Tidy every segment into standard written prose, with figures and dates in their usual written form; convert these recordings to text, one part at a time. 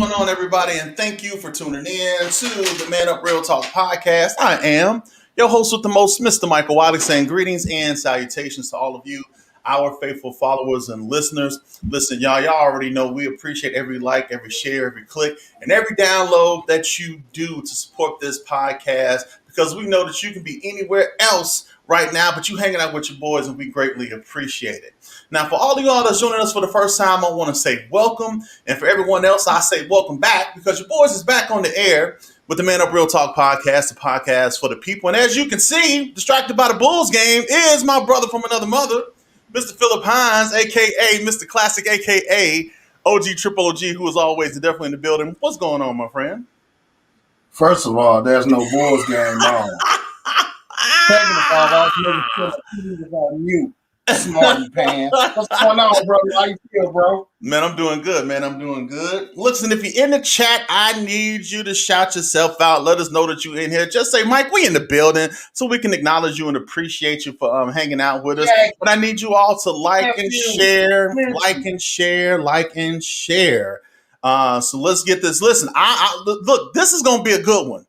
going on, everybody? And thank you for tuning in to the Man Up Real Talk podcast. I am your host with the most, Mr. Michael Wiley, saying greetings and salutations to all of you, our faithful followers and listeners. Listen, y'all already know we appreciate every like, every share, every click, and every download that you do to support this podcast, because we know that you can be anywhere else right now, but you hanging out with your boys, and we greatly appreciate it. Now, for all of y'all that's joining us for the first time, I want to say welcome. And for everyone else, I say welcome back, because your boys is back on the air with the Man Up Real Talk podcast, the podcast for the people. And as you can see, distracted by the Bulls game is my brother from another mother, Mr. Philip Hines, a.k.a. Mr. Classic, a.k.a. OG Triple OG, who is always definitely in the building. What's going on, my friend? First of all, there's no Bulls game on. Second of all, I was on mute. Smarty pants. What's going on, bro? How you feel, bro? Man, I'm doing good, man. I'm doing good. Listen, if you're in the chat, I need you to shout yourself out. Let us know that you're in here. Just say, Mike, we in the building, so we can acknowledge you and appreciate you for hanging out with us. Yeah. But I need you all to like and share. So let's get this. Listen, look, this is going to be a good one.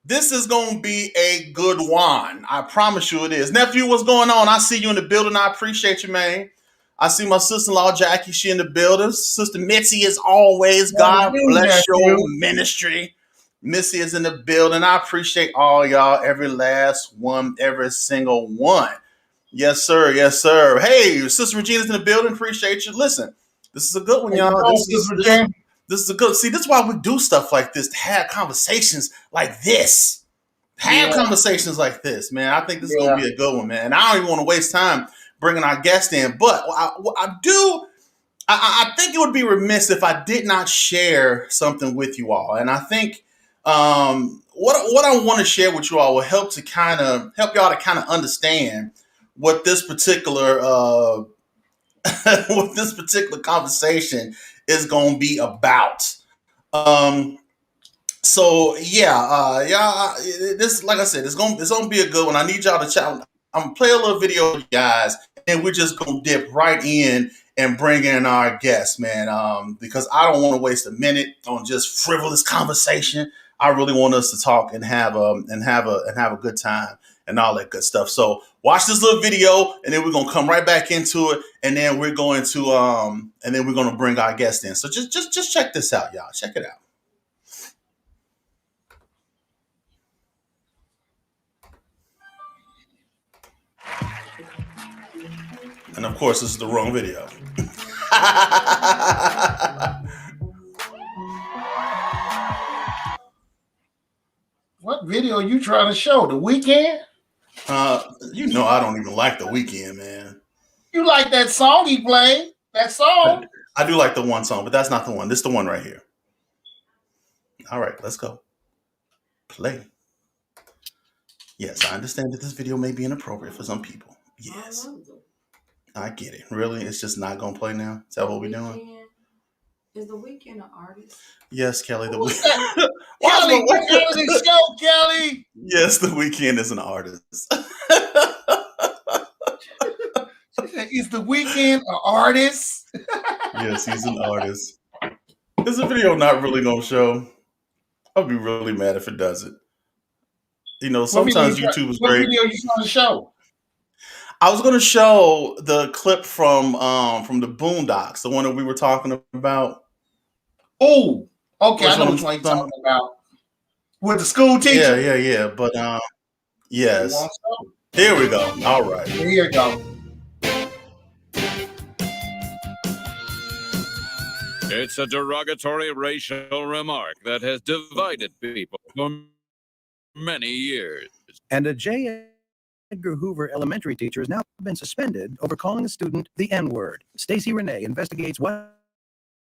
This is going to be a good one. I promise you it is. Nephew, what's going on? I see you in the building. I appreciate you, man. I see my sister-in-law, Jackie. She in the building. Sister Mitzi, as always. God bless your ministry. Missy is in the building. I appreciate all y'all, every last one, every single one. Yes, sir. Yes, sir. Hey, Sister Regina's in the building. Appreciate you. Listen, this is a good one, y'all. This is a good. See, this is why we do stuff like this, to have conversations like this. Conversations like this, man. I think this is going to be a good one, man. And I don't even want to waste time bringing our guest in, but I think it would be remiss if I did not share something with you all. And I think what I want to share with you all will help y'all to kind of understand what this particular conversation is going to be about. This, like I said, it's going to be a good one. I need y'all to chat. I'm going to play a little video, guys, and we're just going to dip right in and bring in our guest, man, because I don't want to waste a minute on just frivolous conversation. I really want us to talk and have a good time and all that good stuff. So watch this little video, and then we're gonna come right back into it, and then we're going to bring our guest in. So just check this out, y'all. Check it out. And of course, this is the wrong video. What video are you trying to show? The Weeknd? You know I don't even like The Weeknd, man. You like that song he played? That song? I do like the one song, but that's not the one. This is the one right here. All right, let's go. Play. Yes, I understand that this video may be inappropriate for some people. Yes. I get it. Really? It's just not going to play now? Is that what we're doing? Is The Weeknd an artist? Yes, Kelly. The Weeknd. Kelly, what kind of this show, Kelly? Yes, The Weeknd is an artist. Is The Weeknd an artist? Yes, he's an artist. Is the video not really going to show? I'll be really mad if it doesn't. You know, sometimes YouTube is great. What video are you going to show? I was going to show the clip from the Boondocks, the one that we were talking about. Oh, okay. I know which one you're talking about. With the school teacher? Yeah. But, yes. Here we go. All right. Here you go. It's a derogatory racial remark that has divided people for many years. And a J. Edgar Hoover elementary teacher has now been suspended over calling a student the N-word. Stacey Renee investigates what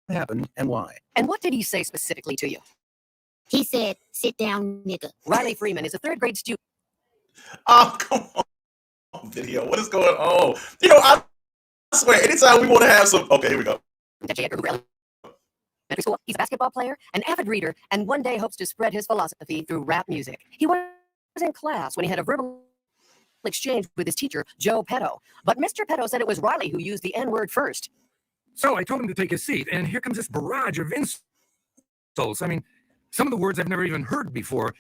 happened and why. And what did he say specifically to you? He said, "Sit down, nigga." Riley Freeman is a third grade student. Oh, come on, video. What is going on? You know, I swear, anytime we want to have some... Okay, here we go. J. Edgar Hoover Elementary School. He's a basketball player, an avid reader, and one day hopes to spread his philosophy through rap music. He was in class when he had a verbal exchange with his teacher, Joe Petto. But Mr. Petto said it was Riley who used the N-word first. So I told him to take his seat, and here comes this barrage of insults insults. I mean, some of the words I've never even heard before.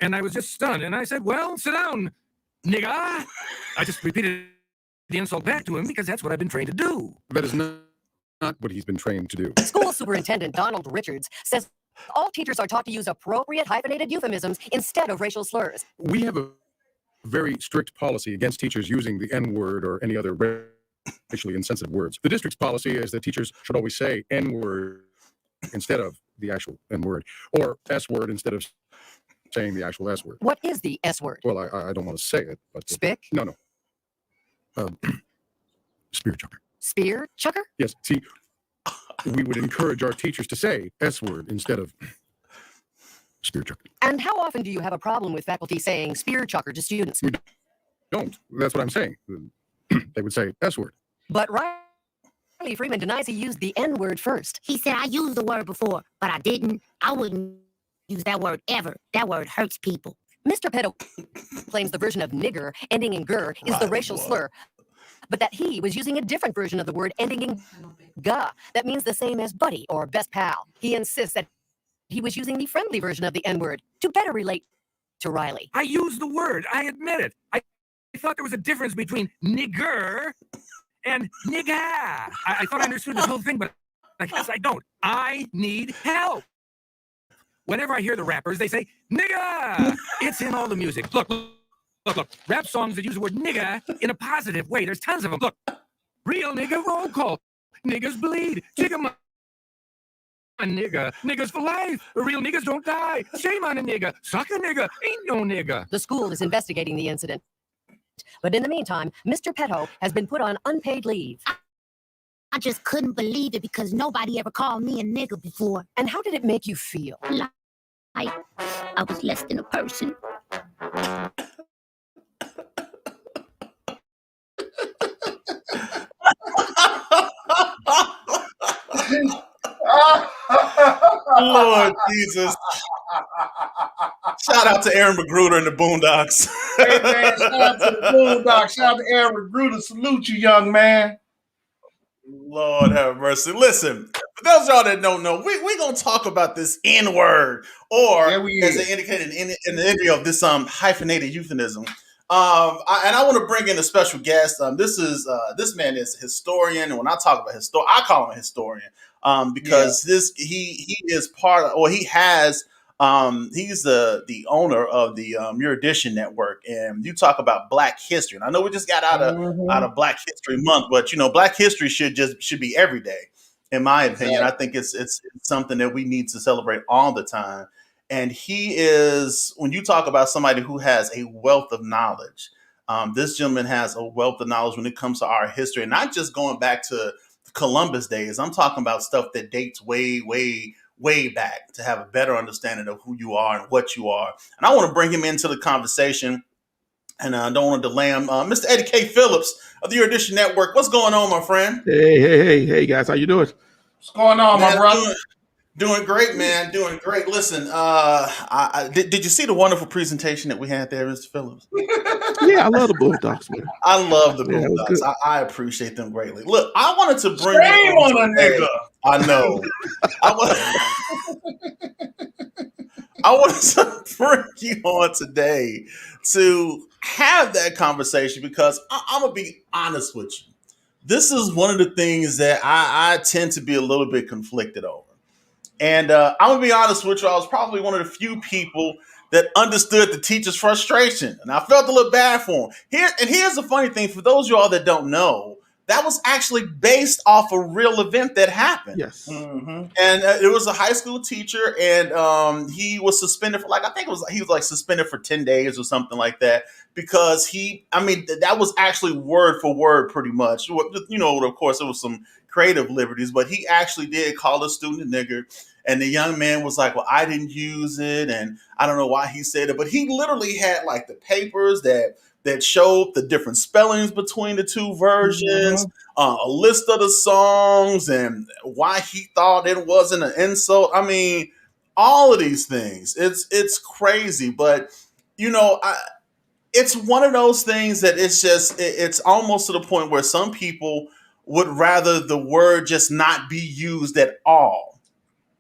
And I was just stunned. And I said, well, sit down, nigga. I just repeated the insult back to him because that's what I've been trained to do. That is not what he's been trained to do. School Superintendent Donald Richards says all teachers are taught to use appropriate hyphenated euphemisms instead of racial slurs. We have a very strict policy against teachers using the N-word or any other racially insensitive words. The district's policy is that teachers should always say N-word instead of the actual N-word, or S-word instead of saying the actual S-word. What is the S word? Well, I don't want to say it, but... Spick? No. Spear chucker. Spear chucker? Yes, see, we would encourage our teachers to say S-word instead of spear chucker. And how often do you have a problem with faculty saying spear chucker to students? We don't. That's what I'm saying. They would say S-word. But Riley Freeman denies he used the N word first. He said I used the word before, but I didn't. I wouldn't use that word ever. That word hurts people. Mr. Petto claims the version of nigger ending in ger is the racial slur, but that he was using a different version of the word ending in ga that means the same as buddy or best pal. He insists that he was using the friendly version of the N-word to better relate to Riley. I used the word. I admit it. I thought there was a difference between nigger and nigga. I thought I understood this whole thing, but I guess I don't. I need help. Whenever I hear the rappers, they say, nigga! It's in all the music. Look. Rap songs that use the word nigga in a positive way. There's tons of them. Look. Real nigga roll call. Niggas bleed. Jigga my nigga. Niggas for life. Real niggas don't die. Shame on a nigga. Suck a nigga. Ain't no nigga. The school is investigating the incident. But in the meantime, Mr. Petto has been put on unpaid leave. I just couldn't believe it because nobody ever called me a nigga before. And how did it make you feel? Like I was less than a person. Lord Jesus. Shout out to Aaron Magruder and the Boondocks. Hey, man, shout out to the Boondocks. Shout out to Aaron Magruder. Salute you, young man. Lord have mercy. Listen, for those of y'all that don't know, we're going to talk about this N-word, or as they indicated in the intro of this hyphenated euphemism. And I want to bring in a special guest. This man is a historian, and when I talk about I call him a historian because he is part of, or he has. He's the owner of the Erudition Network, and you talk about Black history. And I know we just got out of Black History Month, but Black history should be every day, in my opinion. I think it's something that we need to celebrate all the time. And he is, when you talk about somebody who has a wealth of knowledge, this gentleman has a wealth of knowledge when it comes to our history, and not just going back to Columbus days. I'm talking about stuff that dates way back, to have a better understanding of who you are and what you are. And I want to bring him into the conversation, and I don't want to delay him. Mr. Eddie K Phillips of the Erudition Network. What's going on, my friend? Hey, guys. How you doing? What's going on, my brother? Doing great, man. Doing great. Listen, did you see the wonderful presentation that we had there, Mr. Phillips? Yeah, I love the Bulldogs, man. I love the Bulldogs. I appreciate them greatly. Look, I wanted to bring you on a nigga. I know. I wanted to bring you on today to have that conversation because I'm going to be honest with you. This is one of the things that I tend to be a little bit conflicted over. And I'm going to be honest with you, I was probably one of the few people that understood the teacher's frustration. And I felt a little bad for him. Here's the funny thing, for those of y'all that don't know, that was actually based off a real event that happened. Yes. Mm-hmm. And it was a high school teacher, and he was suspended for he was suspended for 10 days or something like that, because that was actually word for word pretty much. Of course, it was some creative liberties, but he actually did call a student a nigger. And the young man was like, well, I didn't use it, and I don't know why he said it. But he literally had the papers that showed the different spellings between the two versions, a list of the songs, and why he thought it wasn't an insult. I mean, all of these things. It's crazy. But, it's one of those things that it's almost to the point where some people would rather the word just not be used at all.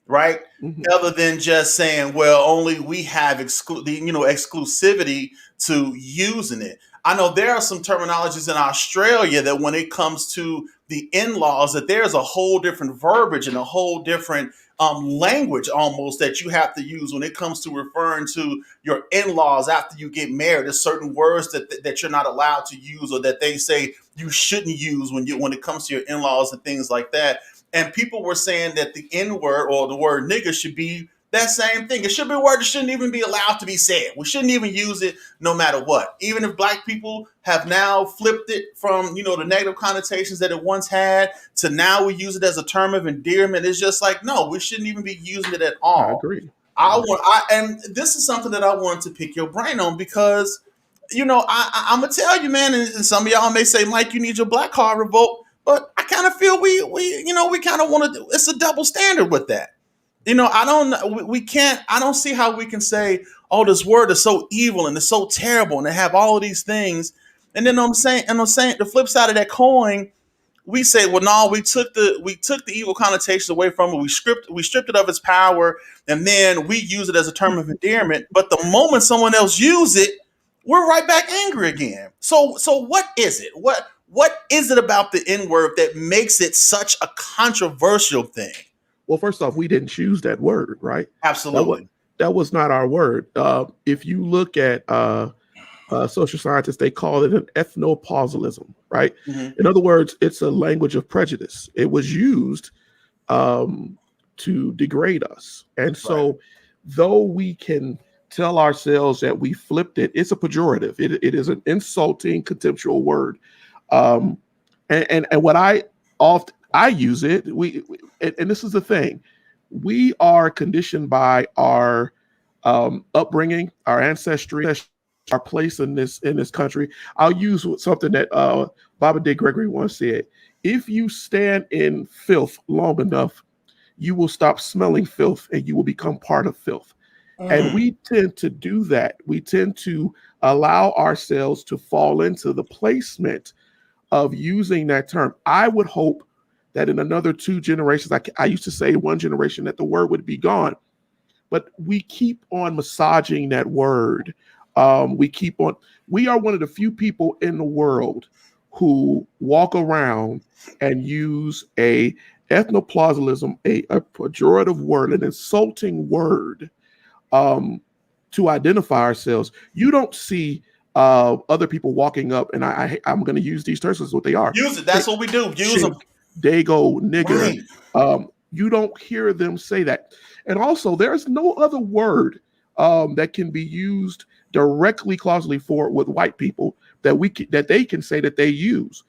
right? Mhm. Other than just saying, well, only we have exclusivity to using it. I know there are some terminologies in Australia that when it comes to the in-laws, that there's a whole different verbiage and a whole different language almost that you have to use when it comes to referring to your in-laws after you get married. There's certain words that you're not allowed to use, or that they say you shouldn't use when it comes to your in-laws and things like that. And people were saying that the N-word or the word nigger should be that same thing. It should be a word that shouldn't even be allowed to be said. We shouldn't even use it no matter what. Even if black people have now flipped it from, the negative connotations that it once had to now we use it as a term of endearment. It's just like, no, we shouldn't even be using it at I all. agree. And this is something that I wanted to pick your brain on because, I'm gonna tell you, man, and some of y'all may say, Mike, you need your black card revoked, but I kind of feel we kind of want to. It's a double standard with that. We can't. I don't see how we can say, oh, this word is so evil and it's so terrible and they have all of these things, and then the flip side of that coin, we say, well, no, we took the evil connotations away from it. We stripped it of its power, and then we use it as a term of endearment. But the moment someone else use it, we're right back angry again. So what is it? What is it about the N-word that makes it such a controversial thing? Well, first off, we didn't choose that word, right? Absolutely. That was not our word. If you look at social scientists, they call it an ethnopausalism, right? Mm-hmm. In other words, it's a language of prejudice. It was used to degrade us. And so though we can tell ourselves that we flipped it, it's a pejorative. It is an insulting, contemptual word. And what I use it, and this is the thing, we are conditioned by our upbringing, our ancestry, our place in this country. I'll use something that Baba D. Gregory once said: if you stand in filth long enough, you will stop smelling filth and you will become part of filth. And we tend to do that. We tend to allow ourselves to fall into the placement of using that term. I would hope that in another 2 generations, I used to say 1 generation, that the word would be gone. But we keep on massaging that word. We are one of the few people in the world who walk around and use a ethnoplausalism, a pejorative word, an insulting word, to identify ourselves. You don't see other people walking up, and I'm going to use these terms as what they are. Use it. That's what we do. Use them. Dago, nigger. Right. You don't hear them say that. And also, there's no other word that can be used directly, causally for with white people that they can say that they use.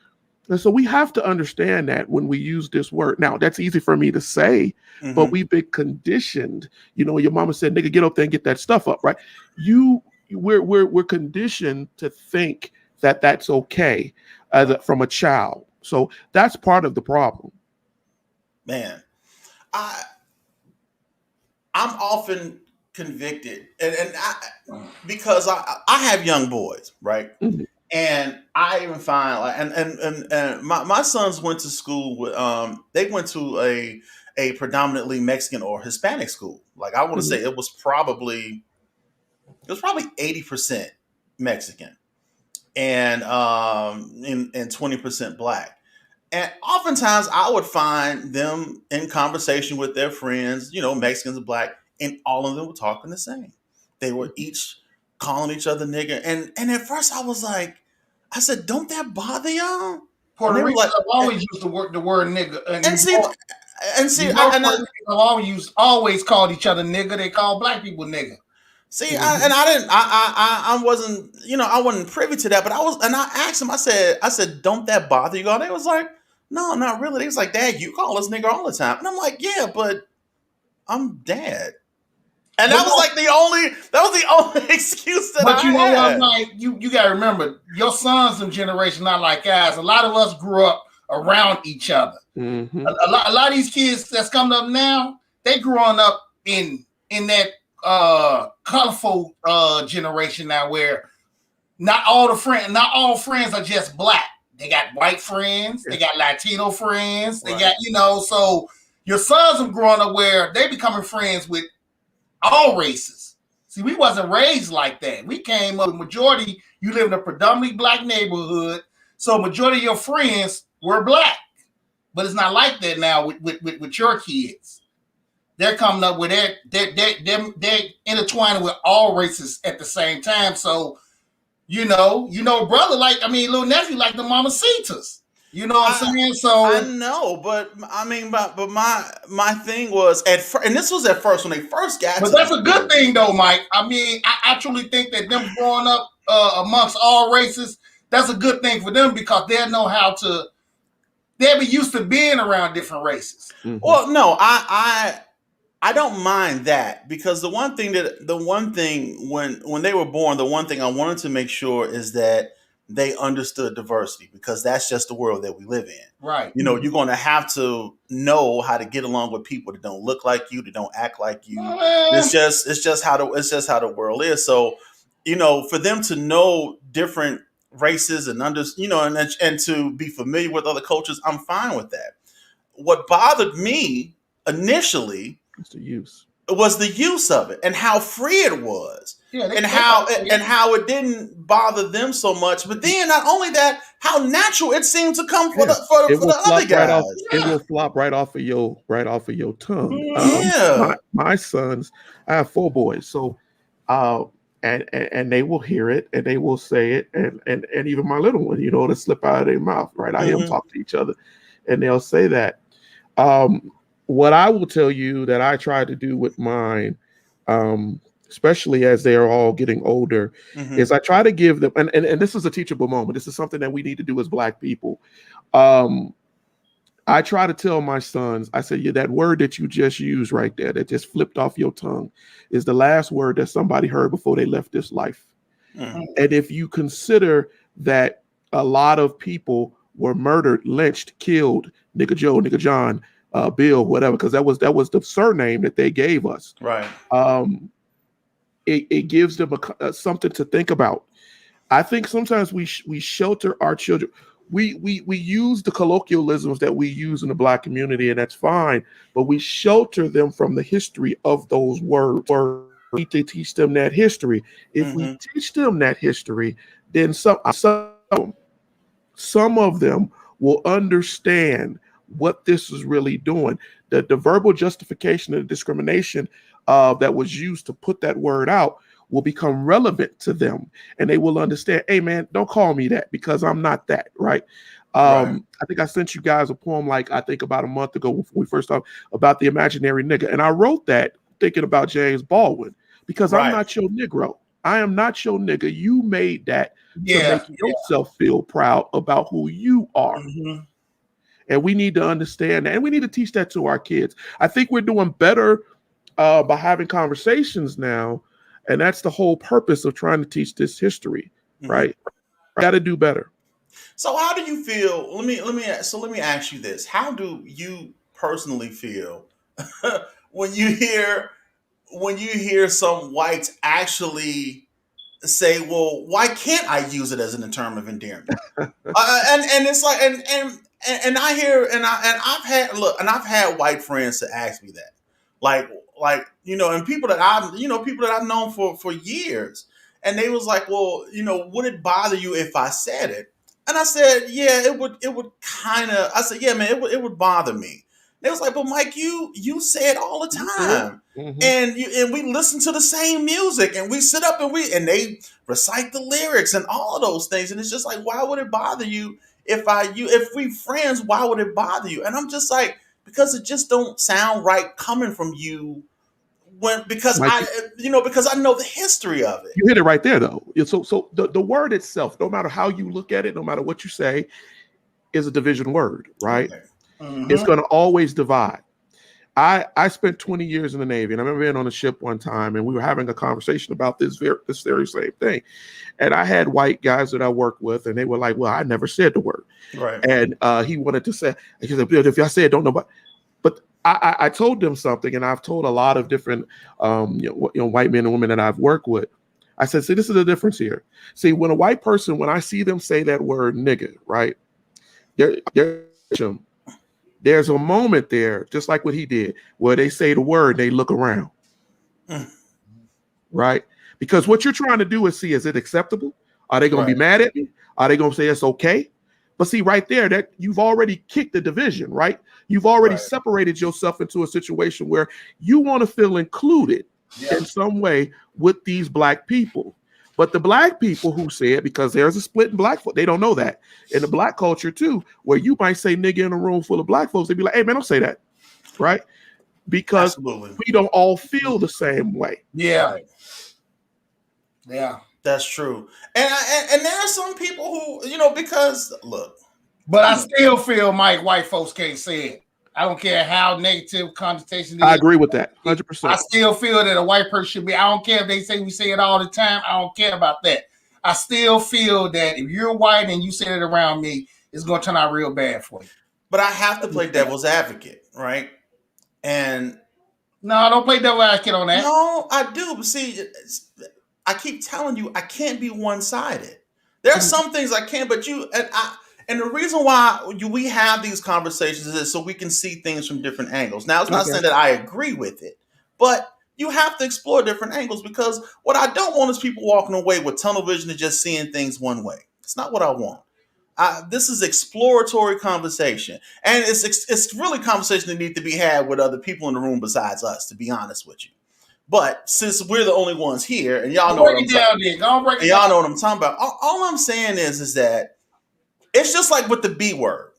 And so we have to understand that when we use this word. Now, that's easy for me to say, but we've been conditioned. Your mama said, nigga, get up there and get that stuff up, right? We're conditioned to think that that's okay from a child. So that's part of the problem. Man, I'm often convicted, and because I have young boys, right? Mhm. And I even find and my sons went to school with they went to a predominantly Mexican or Hispanic school. Like I want to say it was probably 80% Mexican and 20% black. And oftentimes I would find them in conversation with their friends, Mexicans and black, and all of them were talking the same. They were each calling each other nigger. And at first I was like, I said, don't that bother y'all? Puerto Rico have always used the word nigger. Always called each other nigger. They call black people nigger. See, I wasn't privy to that, but I asked them, I said, don't that bother you all? They was like, no, not really. They was like, Dad, you call us nigger all the time. And I'm like, yeah, but I'm Dad. And that was the only excuse that I had. But you know what, Mike? You gotta remember, your sons and generation not like ours. A lot of us grew up around each other. Mm-hmm. A lot of these kids that's coming up now, they growing up in that colorful generation now, where not all friends are just black. They got white friends, they got Latino friends, they got so your sons are growing up where they becoming friends with all races. See, we wasn't raised like that. We came up with majority. You live in a predominantly black neighborhood, so majority of your friends were black. But it's not like that now with your kids. They're coming up with they're intertwining with all races at the same time. So, brother, little nephew like the Mamacitas. You know what I'm saying? So I know, but my thing was and this was at first when they first got. But that's a good thing, though, Mike. I actually think that them growing up amongst all races, that's a good thing for them because they'll know how to. They'll be used to being around different races. Mm-hmm. Well, no, I don't mind that because the one thing when they were born, the one thing I wanted to make sure is that they understood diversity because that's just the world that we live in. Right. You're going to have to know how to get along with people that don't look like you, that don't act like you. It's just how the world is. So, for them to know different races and and to be familiar with other cultures, I'm fine with that. What bothered me initially was the use of it and how free it was. Yeah, and how it didn't bother them so much, but then not only that, how natural it seemed to come for the other guys. It will flop right off of your tongue. Yeah, my sons, I have 4 boys, so and they will hear it and they will say it, and even my little one, to slip out of their mouth. Right, I hear them talk to each other, and they'll say that. What I will tell you that I try to do with mine, especially as they are all getting older, is I try to give them, and this is a teachable moment. This is something that we need to do as Black people. I try to tell my sons, I say, yeah, that word that you just used right there, that just flipped off your tongue, is the last word that somebody heard before they left this life. And if you consider that a lot of people were murdered, lynched, killed, nigga Joe, nigga John, Bill, whatever, because that was the surname that they gave us. Right. It gives them something to think about. I think sometimes we shelter our children. We use the colloquialisms that we use in the Black community, and that's fine, but we shelter them from the history of those words. We need to teach them that history. If we teach them that history, then some of them will understand what this is really doing. The verbal justification of the discrimination that was used to put that word out will become relevant to them, and they will understand, hey man, don't call me that because I'm not that, right? I think I sent you guys a poem I think about a month ago when we first talked about the imaginary nigga, and I wrote that thinking about James Baldwin because I'm not your Negro. I am not your nigga. You made that to make yourself feel proud about who you are. And we need to understand that, and we need to teach that to our kids. I think we're doing better by having conversations now, and that's the whole purpose of trying to teach this history, right? Got to do better. So how do you feel? Let me ask you this: how do you personally feel when you hear some whites actually say, "Well, why can't I use it as an term of endearment?" and it's like, and I hear, and I've had white friends to ask me that, and people that I've known for years, and they was like, well, would it bother you if I said it? And I said, yeah, it would kind of. I said, yeah, man, it would bother me. They was like, but Mike, you say it all the time, and we listen to the same music, and we sit up and they recite the lyrics and all of those things, and it's just like, why would it bother you if we friends? Why would it bother you? And I'm just like, because it just don't sound right coming from you, because Mike, I know the history of it. You hit it right there, though. So the word itself, no matter how you look at it, no matter what you say, is a division word, right? Okay. It's going to always divide. I spent 20 years in the Navy, and I remember being on a ship one time, and we were having a conversation about this very same thing. And I had white guys that I worked with, and they were like, "Well, I never said the word." Right. And he wanted to say, he said, "If I say it, don't know." But I told them something, and I've told a lot of different white men and women that I've worked with. I said, "See, this is the difference here. See, when a white person, when I see them say that word nigga, right? They're there's a moment there, just like what he did, where they say the word, they look around. Right? Because what you're trying to do is see, is it acceptable? Are they going to be mad at me? Are they going to say it's okay? But see, right there, that you've already kicked the division, right? You've already separated yourself into a situation where you want to feel included in some way with these black people. But the black people who said, because there's a split in black folks, they don't know that. In the black culture too, where you might say nigga in a room full of black folks, they'd be like, hey man, don't say that. Right? Because we don't all feel the same way. Yeah. Yeah. That's true. And there are some people who, you know, because look. But I still feel, Mike, white folks can't say it. I don't care how negative connotation it is. I agree with that. 100%. I still feel that a white person should be, I don't care if they say we say it all the time. I don't care about that. I still feel that if you're white and you say it around me, it's going to turn out real bad for you. But I have to play devil's advocate, right? And no, I don't play devil's advocate on that. No, I do. But see, I keep telling you, I can't be one-sided. There are some things I can, but and the reason why we have these conversations is so we can see things from different angles. Now, it's not saying that I agree with it, but you have to explore different angles, because what I don't want is people walking away with tunnel vision and just seeing things one way. It's not what I want. This is exploratory conversation, and it's really conversation that needs to be had with other people in the room besides us, to be honest with you. But since we're the only ones here, and y'all know what I'm talking about, y'all know what I'm talking about. All I'm saying is that it's just like with the B word.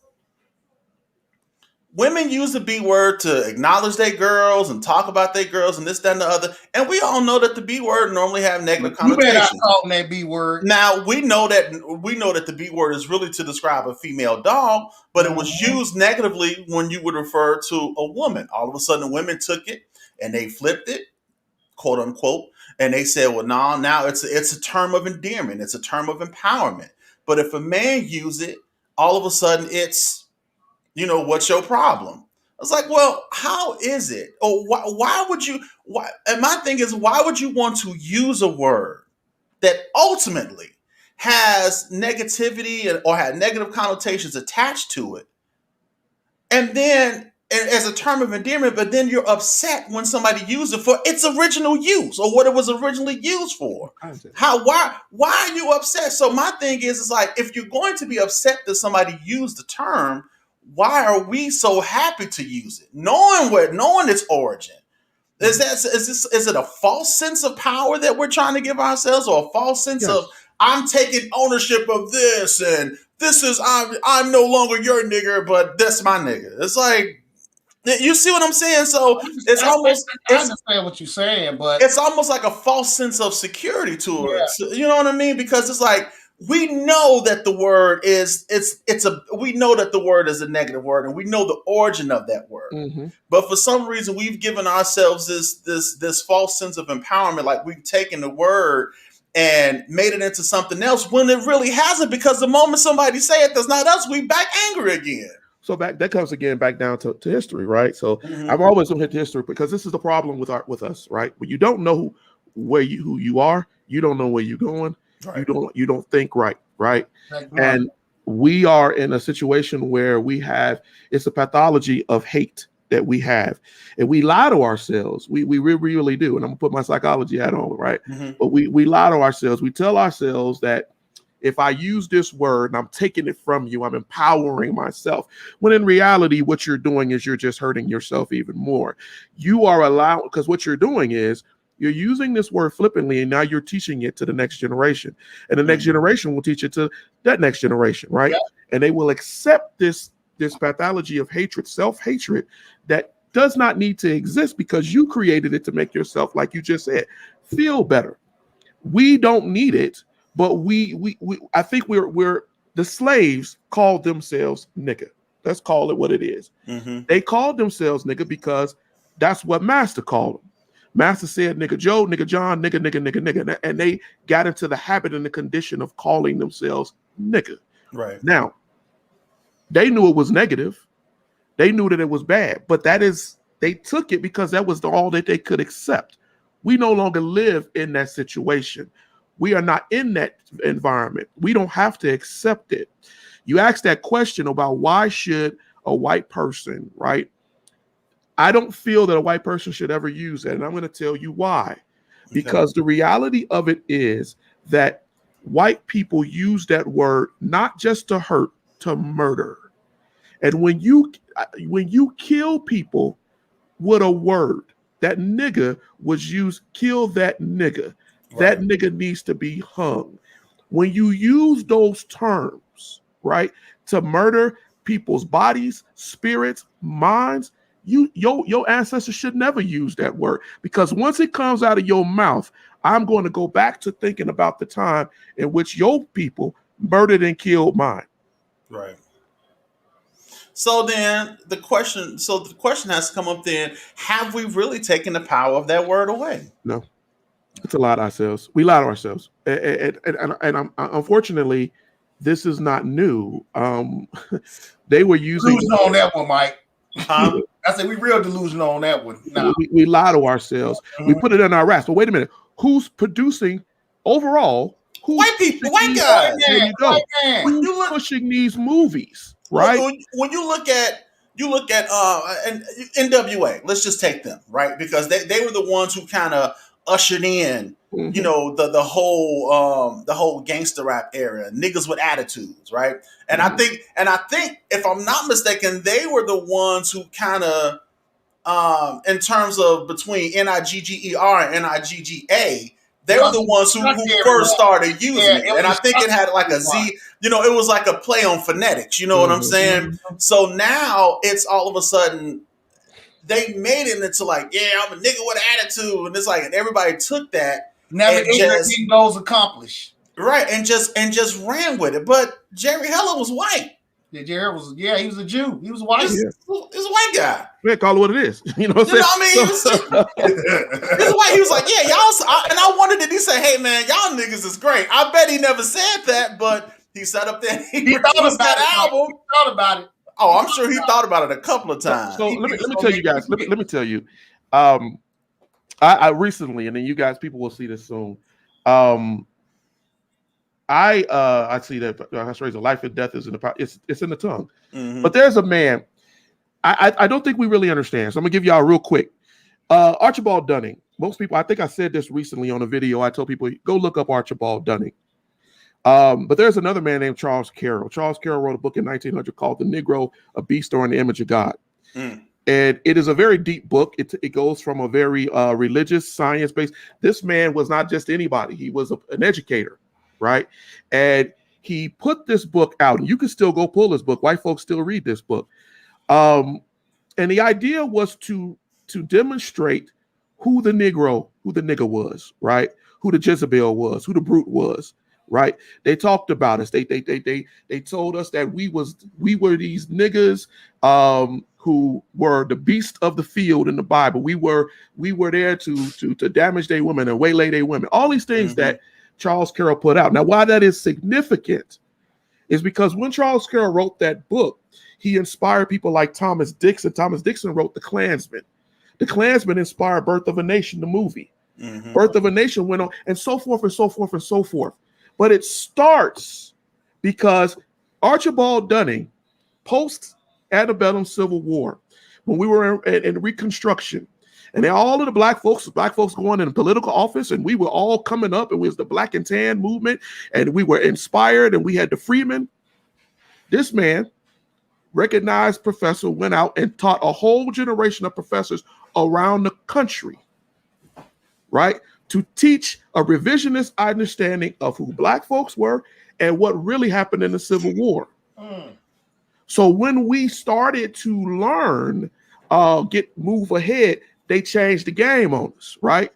Women use the B word to acknowledge their girls and talk about their girls and this, that, and the other. And we all know that the B word normally have negative connotations. You better not call them that B word. Now we know that the B word is really to describe a female dog, but it was used negatively when you would refer to a woman. All of a sudden, the women took it and they flipped it, quote unquote, and they said, "Well, now it's a term of endearment. It's a term of empowerment." But if a man use it, all of a sudden it's, you know, what's your problem? I was like, well, how is it? Or why would you? And my thing is, why would you want to use a word that ultimately has negativity or had negative connotations attached to it, and then as a term of endearment, but then you're upset when somebody uses it for its original use or what it was originally used for? Why are you upset? So my thing is like, if you're going to be upset that somebody used the term, why are we so happy to use it, knowing its origin? Is it a false sense of power that we're trying to give ourselves, or a false sense of I'm taking ownership of this, and this is I'm no longer your nigger, but that's my nigga? It's like, you see what I'm saying? So it's almost, I understand what you're saying, but it's almost like a false sense of security to it. So, you know what I mean? Because it's like, we know that the word is we know that the word is a negative word, and we know the origin of that word. Mm-hmm. But for some reason, we've given ourselves this false sense of empowerment, like we've taken the word and made it into something else when it really hasn't. Because the moment somebody say it, that's not us, we back angry again. So that comes again back down to history, right? So I'm always going to hit history, because this is the problem with us, right? When you don't know who you are, you don't know where you're going. Right. You don't think right? And we are in a situation where it's a pathology of hate that we have, and we lie to ourselves. We really do. And I'm gonna put my psychology hat on, right? But we lie to ourselves. We tell ourselves that if I use this word and I'm taking it from you, I'm empowering myself. When in reality, what you're doing is you're just hurting yourself even more. You are allowed, because what you're doing is you're using this word flippantly, and now you're teaching it to the next generation, and the next generation will teach it to that next generation, right? And they will accept this pathology of hatred, self-hatred, that does not need to exist, because you created it to make yourself, like you just said, feel better. We don't need it. But I think we're the slaves called themselves nigga. Let's call it what it is. They called themselves nigga because that's what Master called them. Master said nigga Joe, nigga John, nigga, and they got into the habit and the condition of calling themselves nigga. Right. Now, they knew it was negative. They knew that it was bad, but they took it because that was all that they could accept. We no longer live in that situation. We are not in that environment. We don't have to accept it. You asked that question about why should a white person, right? I don't feel that a white person should ever use that. And I'm going to tell you why. Because the reality of it is that white people use that word not just to hurt, to murder. And when you kill people with a word, that nigga was used, kill that nigga. Right. That nigga needs to be hung. When you use those terms, right, to murder people's bodies, spirits, minds, your ancestors should never use that word, because once it comes out of your mouth, I'm going to go back to thinking about the time in which your people murdered and killed mine. Right. So then the question has to come up then, have we really taken the power of that word away? No. It's a lie to ourselves. We lie to ourselves. And unfortunately, this is not new. They were using delusional on that one, Mike. I said we real delusional on that one. Nah. We lie to ourselves. We put it in our wraps. But wait a minute. Who's producing overall? White people, white guys. There you go. Who's pushing these movies, right? When you look at NWA, let's just take them, right? Because they were the ones who kind of ushered in, you know, the whole gangster rap era, niggas with attitudes, right? And I think if I'm not mistaken, they were the ones who kind of, in terms of between NIGGER and NIGGA, they were the ones who first started using it. And I think it had like a Z, you know, it was like a play on phonetics, you know what I'm saying? So now it's all of a sudden, they made it into like, yeah, I'm a nigga with an attitude. And it's like, and everybody took that. Never anything goes accomplished. Right. And just ran with it. But Jerry Heller was white. Yeah, Jerry was, he was a Jew. He was white. He was a white guy. Yeah, call it what it is. You know what I'm saying? He was white. He was like, yeah, y'all. And I wondered, did he say, hey, man, y'all niggas is great? I bet he never said that, but he sat up there. He thought about that album. He thought about it. Oh, I'm sure he thought about it a couple of times. So let me tell you guys. Let me tell you. I recently, and then you guys, people will see this soon. I see that that's razor, life and death is in the it's in the tongue. But there's a man. I don't think we really understand. So I'm gonna give y'all real quick. Archibald Dunning. Most people, I think I said this recently on a video. I told people go look up Archibald Dunning. But there's another man named Charles Carroll. Charles Carroll wrote a book in 1900 called The Negro, a Beast or in the Image of God. And it is a very deep book. It goes from a very religious, science-based. This man was not just anybody. He was an educator, right? And he put this book out. And you can still go pull this book. White folks still read this book. And the idea was to demonstrate who the nigga was, right? Who the Jezebel was, who the brute was. Right? They talked about us. They told us that we were these niggas who were the beast of the field in the Bible. We were there to damage their women and waylay their women. All these things that Charles Carroll put out. Now, why that is significant is because when Charles Carroll wrote that book, he inspired people like Thomas Dixon. Thomas Dixon wrote The Klansman. The Klansman inspired Birth of a Nation, the movie. Birth of a Nation went on, and so forth and so forth and so forth. But it starts because Archibald Dunning, post antebellum Civil War, when we were in Reconstruction, and all of the black folks going in political office, and we were all coming up, and it was the Black and Tan movement, and we were inspired, and we had the Freemen. This man, recognized professor, went out and taught a whole generation of professors around the country, right? To teach a revisionist understanding of who black folks were and what really happened in the Civil War. So when we started to learn, move ahead, they changed the game on us, right?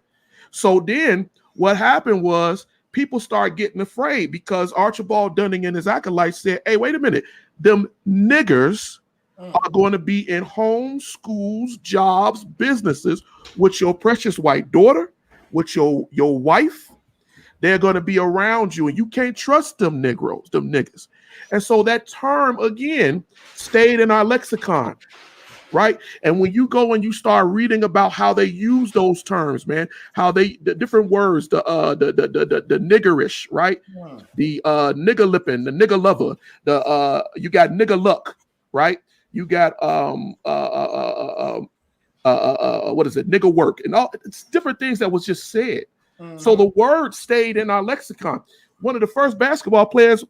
So then what happened was people started getting afraid because Archibald Dunning and his acolytes said, hey, wait a minute, them niggers are going to be in homes, schools, jobs, businesses with your precious white daughter, with your wife. They're going to be around you, and you can't trust them Negroes, them niggas. And so that term again stayed in our lexicon, right? And when you go and you start reading about how they use those terms, man, how the different words, the niggerish, right? The nigger lipping, the nigger lover, you got nigger luck, right? You got what is it? Nigga work and all. It's different things that was just said. So the word stayed in our lexicon. One of the first basketball players,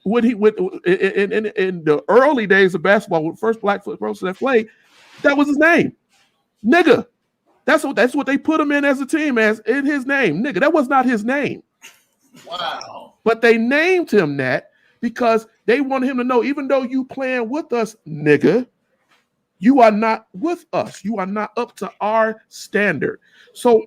when he went in the early days of basketball, when first black folks that played, that was his name, nigga. That's what they put him in as a team as in his name, nigga. That was not his name. Wow. But they named him that because they wanted him to know, even though you playing with us, nigga, you are not with us. You are not up to our standard. So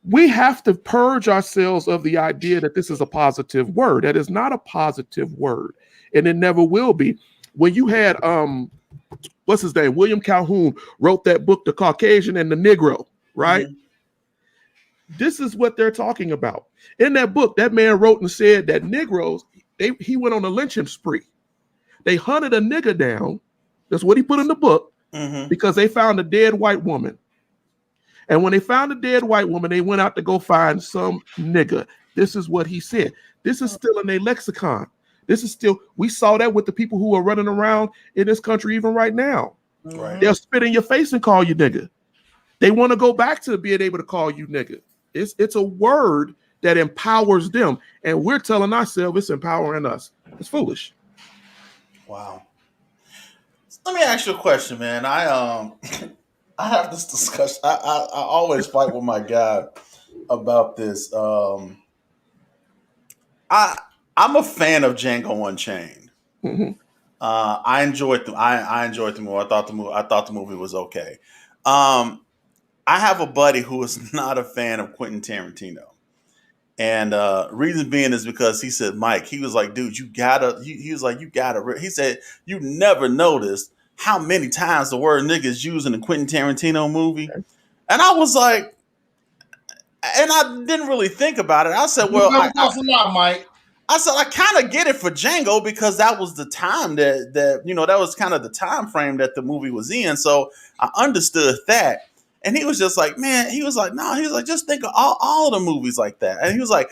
we have to purge ourselves of the idea that this is a positive word. That is not a positive word, and it never will be. When you had what's his name? William Calhoun wrote that book, The Caucasian and the Negro, right? This is what they're talking about. In that book, that man wrote and said that Negroes, he went on a lynching spree. They hunted a nigger down. That's what he put in the book, because they found a dead white woman. And when they found a dead white woman, they went out to go find some nigger. This is what he said. This is still in their lexicon. This is still, we saw that with the people who are running around in this country even right now. Right. They'll spit in your face and call you nigger. They want to go back to being able to call you nigger. It's a word that empowers them. And we're telling ourselves it's empowering us. It's foolish. Wow. Let me ask you a question, man. I have this discussion. I always fight with my guy about this. I'm a fan of Django Unchained. I enjoyed the I enjoyed the movie. I thought the movie was okay. I have a buddy who is not a fan of Quentin Tarantino. And reason being is because he said, Mike, he was like, dude, he said, you never noticed how many times the word nigga is used in a Quentin Tarantino movie. And I was like, and I didn't really think about it. I said, well, Mike. I said, I kind of get it for Django because that was the time that that was kind of the time frame that the movie was in. So I understood that. And he was just like, man, he was like, no, he was like, just think of all the movies like that. And he was like,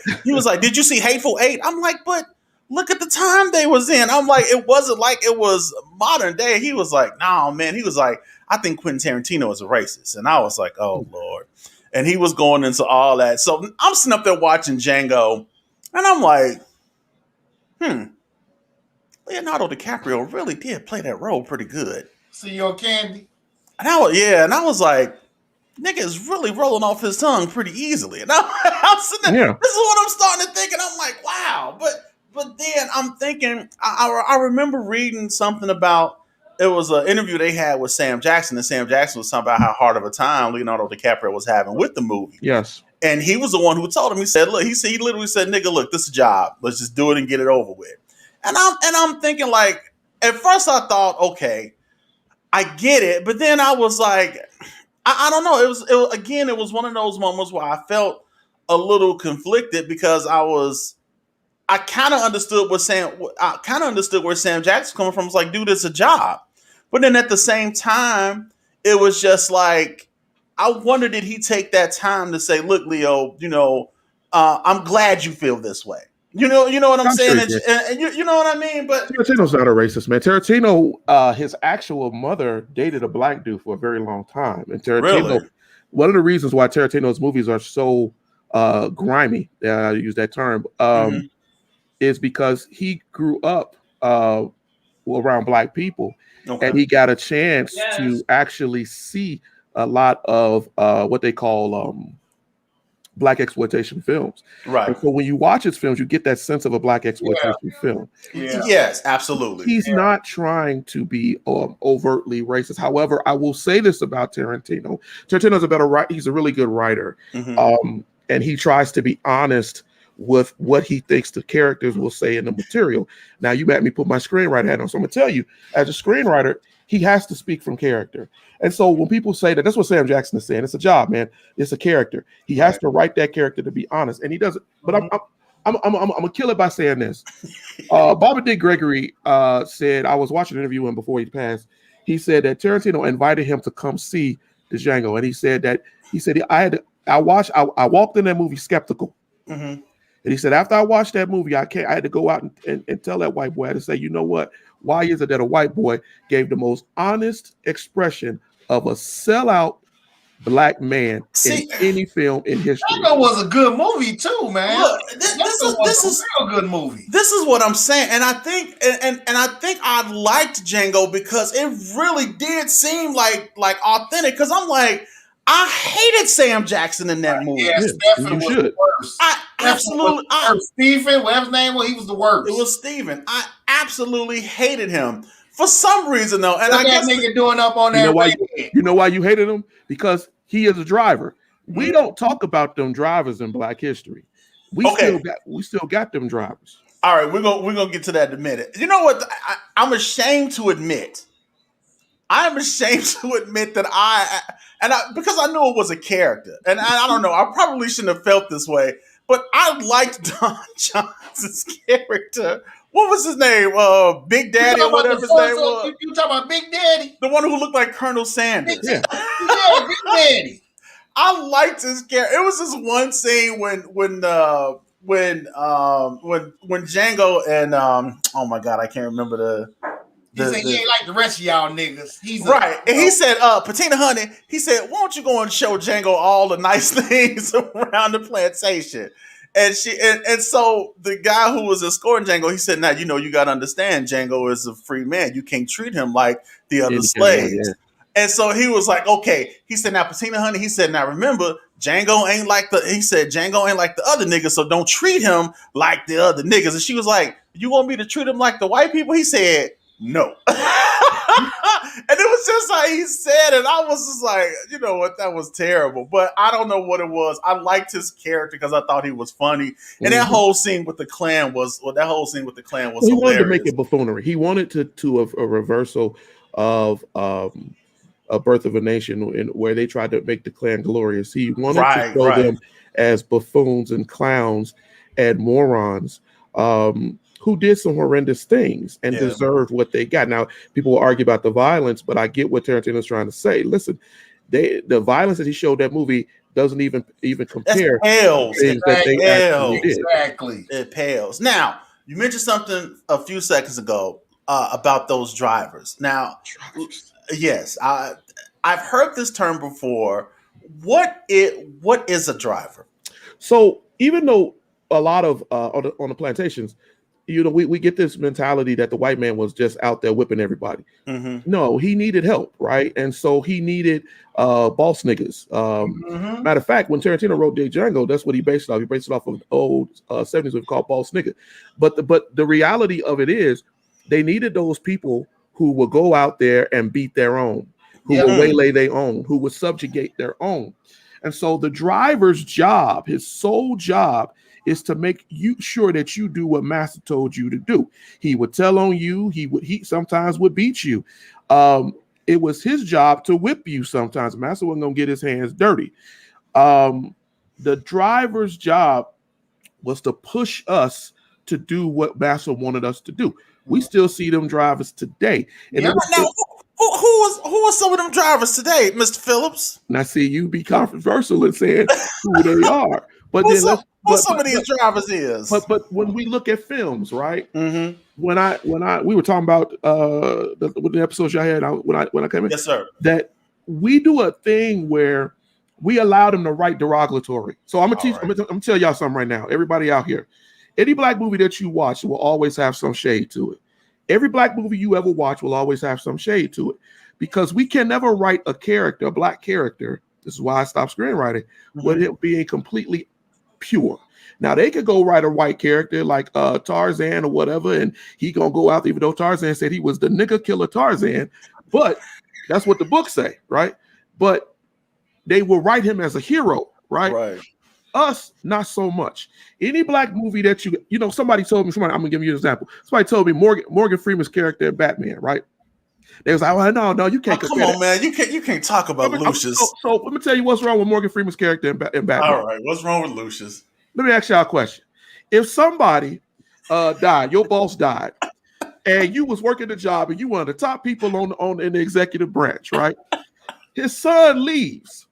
did you see Hateful Eight? I'm like, but look at the time they was in. I'm like, it wasn't like it was modern day. He was like, no, man. He was like, I think Quentin Tarantino is a racist. And I was like, oh, Lord. And he was going into all that. So I'm sitting up there watching Django. And I'm like, Leonardo DiCaprio really did play that role pretty good. See your candy? And I was like, nigga is really rolling off his tongue pretty easily. And I'm sitting there, this is what I'm starting to think. And I'm like, wow. But then I'm thinking, I remember reading something about, it was an interview they had with Sam Jackson. And Sam Jackson was talking about how hard of a time Leonardo DiCaprio was having with the movie. Yes. And he was the one who told him, he said, look, he literally said, nigga, look, this is a job. Let's just do it and get it over with. And I'm thinking, like, at first I thought, okay, I get it. But then I was like, I don't know. It was one of those moments where I felt a little conflicted because I kind of understood where Sam Jackson's coming from. It's like, dude, it's a job. But then at the same time, it was just like, I wonder, did he take that time to say, look, Leo, I'm glad you feel this way. You know what I'm saying? And you know what I mean? But Tarantino's not a racist, man. Tarantino, his actual mother dated a black dude for a very long time. And Tarantino, one of the reasons why Tarantino's movies are so grimy, I use that term, is because he grew up around black people. Okay. And he got a chance to actually see a lot of what they call black exploitation films. Right. And so when you watch his films, you get that sense of a black exploitation film. Yeah. Yes, absolutely. He's not trying to be overtly racist. However, I will say this about Tarantino. Tarantino's a better writer. He's a really good writer. And he tries to be honest with what he thinks the characters will say in the material. Now, you made me put my screenwriter hat on. So I'm going to tell you, as a screenwriter, he has to speak from character. And so when people say that, that's what Sam Jackson is saying. It's a job, man. It's a character. He has to write that character to be honest, and he doesn't. But I'm gonna kill it by saying this. Bobby Dick Gregory said, I was watching an interview with him before he passed. He said that Tarantino invited him to come see the Django, and he said I walked in that movie skeptical. And And he said, after I watched that movie, I had to go out and tell that white boy, I had to say, you know what? Why is it that a white boy gave the most honest expression of a sellout black man in any film in history? Django was a good movie too, man. Look, this is a real good movie. This is what I'm saying, and I think, and I think I liked Django because it really did seem like authentic. Because I'm like, I hated Sam Jackson in that movie. Yeah, Stephen was the worst. Stephen, whatever his name was, he was the worst. It was Stephen. I absolutely hated him for some reason, though. And I guess that nigga doing up on that. You know why you hated him? Because he is a driver. We don't talk about them drivers in Black history. We still got them drivers. All right, we're gonna get to that in a minute. You know what? I'm ashamed to admit. I'm ashamed to admit that because I knew it was a character, and I don't know. I probably shouldn't have felt this way, but I liked Don Johnson's character. What was his name? Big Daddy or whatever his name was. You talking about Big Daddy? The one who looked like Colonel Sanders. Yeah, Big Daddy. I liked his character. It was this one scene when Django and oh my god, I can't remember he said he ain't like the rest of y'all niggas. He's right. And he said, Patina Honey, he said, why don't you go and show Django all the nice things around the plantation? And so the guy who was escorting Django, he said, now, you got to understand, Django is a free man. You can't treat him like the other slaves. Yeah. And so he was like, okay. He said, now, Patina Honey, he said, now, remember, Django ain't like the other niggas, so don't treat him like the other niggas. And she was like, you want me to treat him like the white people? He said, no. And it was just like he said it. I was just like, you know what, that was terrible. But I don't know what it was. I liked his character because I thought he was funny. And that whole scene with the Klan was hilarious. He wanted to make it buffoonery. He wanted to a reversal of A Birth of a Nation, where they tried to make the Klan glorious. He wanted to show them as buffoons and clowns and morons who did some horrendous things and deserved what they got. Now, people will argue about the violence, but I get what Tarantino's trying to say. Listen, the violence that he showed that movie doesn't even compare. It pales. Now, you mentioned something a few seconds ago about those drivers. Now, yes, I've heard this term before. What is a driver? So even though a lot of on the plantations, we get this mentality that the white man was just out there whipping everybody. Mm-hmm. No, he needed help, right? And so he needed boss niggas. Matter of fact, when Tarantino wrote Django, that's what he based it off. He based it off of an old 70s we called boss nigga. But the reality of it is they needed those people who will go out there and beat their own, who will waylay their own, who will subjugate their own. And so the driver's job, his sole job, is to make sure that you do what master told you to do. He would tell on you. He sometimes would beat you. It was his job to whip you sometimes. Master wasn't going to get his hands dirty. The driver's job was to push us to do what master wanted us to do. We still see them drivers today. And who are some of them drivers today, Mr. Phillips? And I see you be controversial in saying who they are. But some of these drivers is. But when we look at films, right? Mm-hmm. When we were talking about the episodes y'all had when I came in. Yes, sir. That we do a thing where we allow them to write derogatory. So I'm gonna tell y'all something right now. Everybody out here, any black movie that you watch will always have some shade to it. Every black movie you ever watch will always have some shade to it, because we can never write a black character. This is why I stopped screenwriting, with it being completely pure. Now they could go write a white character like Tarzan or whatever, and he gonna go out, even though Tarzan said he was the nigga killer Tarzan, but that's what the books say, right? But they will write him as a hero, right? Right. Us, not so much. Any black movie that somebody told me, I'm gonna give you an example. Somebody told me Morgan Freeman's character in Batman, right? They was like, "Oh, no, you can't." Come on, man, you can't talk about Lucius. So let me tell you what's wrong with Morgan Freeman's character in Batman. All right, what's wrong with Lucius? Let me ask y'all a question. If somebody died, your boss died, and you was working the job, and you one of the top people in the executive branch, right? His son leaves.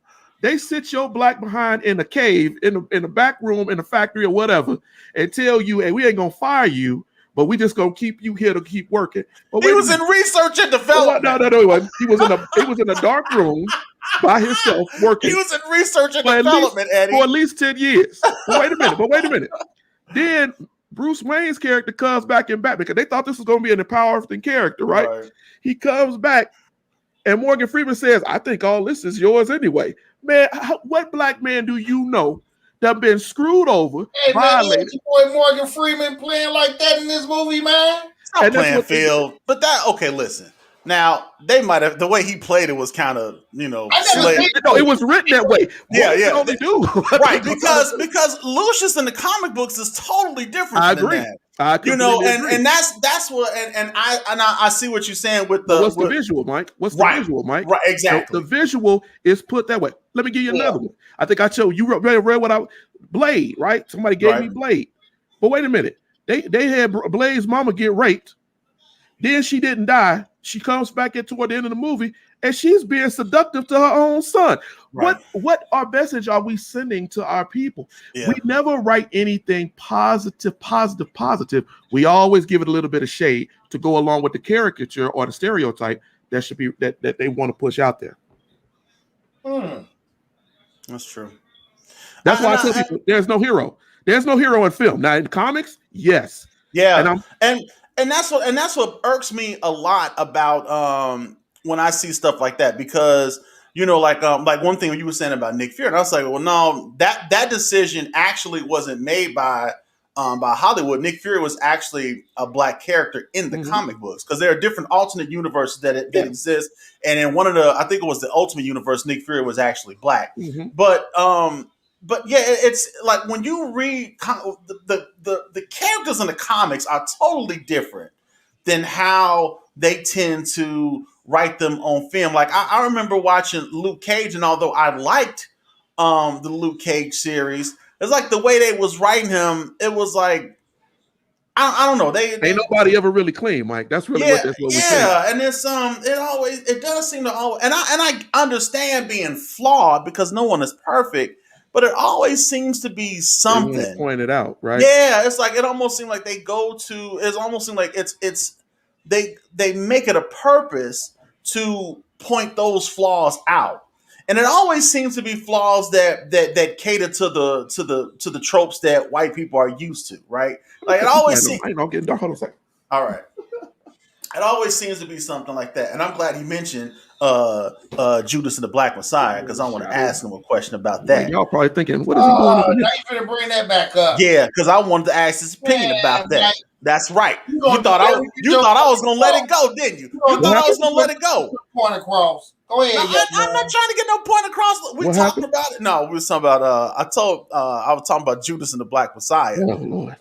They sit your black behind in a cave, in the back room, in a factory or whatever, and tell you, hey, we ain't gonna fire you, but we just gonna keep you here to keep working. But he was in research and development. No, he wasn't. He was in a dark room by himself working. He was in research and development, Eddie. For at least 10 years. But wait a minute. Then Bruce Wayne's character comes back in Batman because they thought this was going to be an empowering character, right? He comes back, and Morgan Freeman says, I think all this is yours anyway. Man, what black man do you know that been screwed over, hey, violated? Man, boy Morgan Freeman playing like that in this movie, man? Stop playing field. But okay, listen. Now, they might have, the way he played it was kind of, no, it was written that way. Yeah. What they do? Right, because Lucius in the comic books is totally different. I agree. I agree. And that's what, and I see what you're saying with the. What's the visual, Mike? What's the visual, Mike? Right, exactly. The visual is put that way. Let me give you another one. I think I told you read what Blade, right? Somebody gave me Blade. But wait a minute. They had Blade's mama get raped. Then she didn't die. She comes back in toward the end of the movie, and she's being seductive to her own son. Right. What our message are we sending to our people? Yeah. We never write anything positive. We always give it a little bit of shade to go along with the caricature or the stereotype that should be that they want to push out there. That's true. That's why I tell people there's no hero. There's no hero in film. Now in comics, yes. Yeah. And that's what irks me a lot about when I see stuff like that, because like one thing you were saying about Nick Fury, and I was like, well, no, that decision actually wasn't made by Hollywood. Nick Fury was actually a black character in the comic books, because there are different alternate universes that exist, and in one of the, I think it was the Ultimate Universe, Nick Fury was actually black, But yeah, it's like when you read the characters in the comics are totally different than how they tend to write them on film. Like I remember watching Luke Cage, and although I liked the Luke Cage series, it's like the way they was writing him, it was like I don't know. They ain't nobody ever really clean, Mike. That's really what we're saying. Yeah, and it's it does seem to always, and I understand being flawed because no one is perfect. But it always seems to be something pointed out, right? Yeah, it's like it almost seems like they go to. It's almost seems like it's they make it a purpose to point those flaws out, and it always seems to be flaws that cater to the tropes that white people are used to, right? Like it always seems. I know, getting dark. Hold on a second. All right, it always seems to be something like that, and I'm glad he mentioned Judas and the Black Messiah, because I want to ask him a question about that. Y'all probably thinking, what is he doing over here? Now you finna bring that back up. Yeah, because I wanted to ask his opinion about that. That's right. You thought I was gonna let it go, didn't you? You thought I was gonna let it go. Point across. Go ahead. I'm not trying to get no point across. We talking about it. No, we was talking about. I was talking about Judas and the Black Messiah. Oh Lord.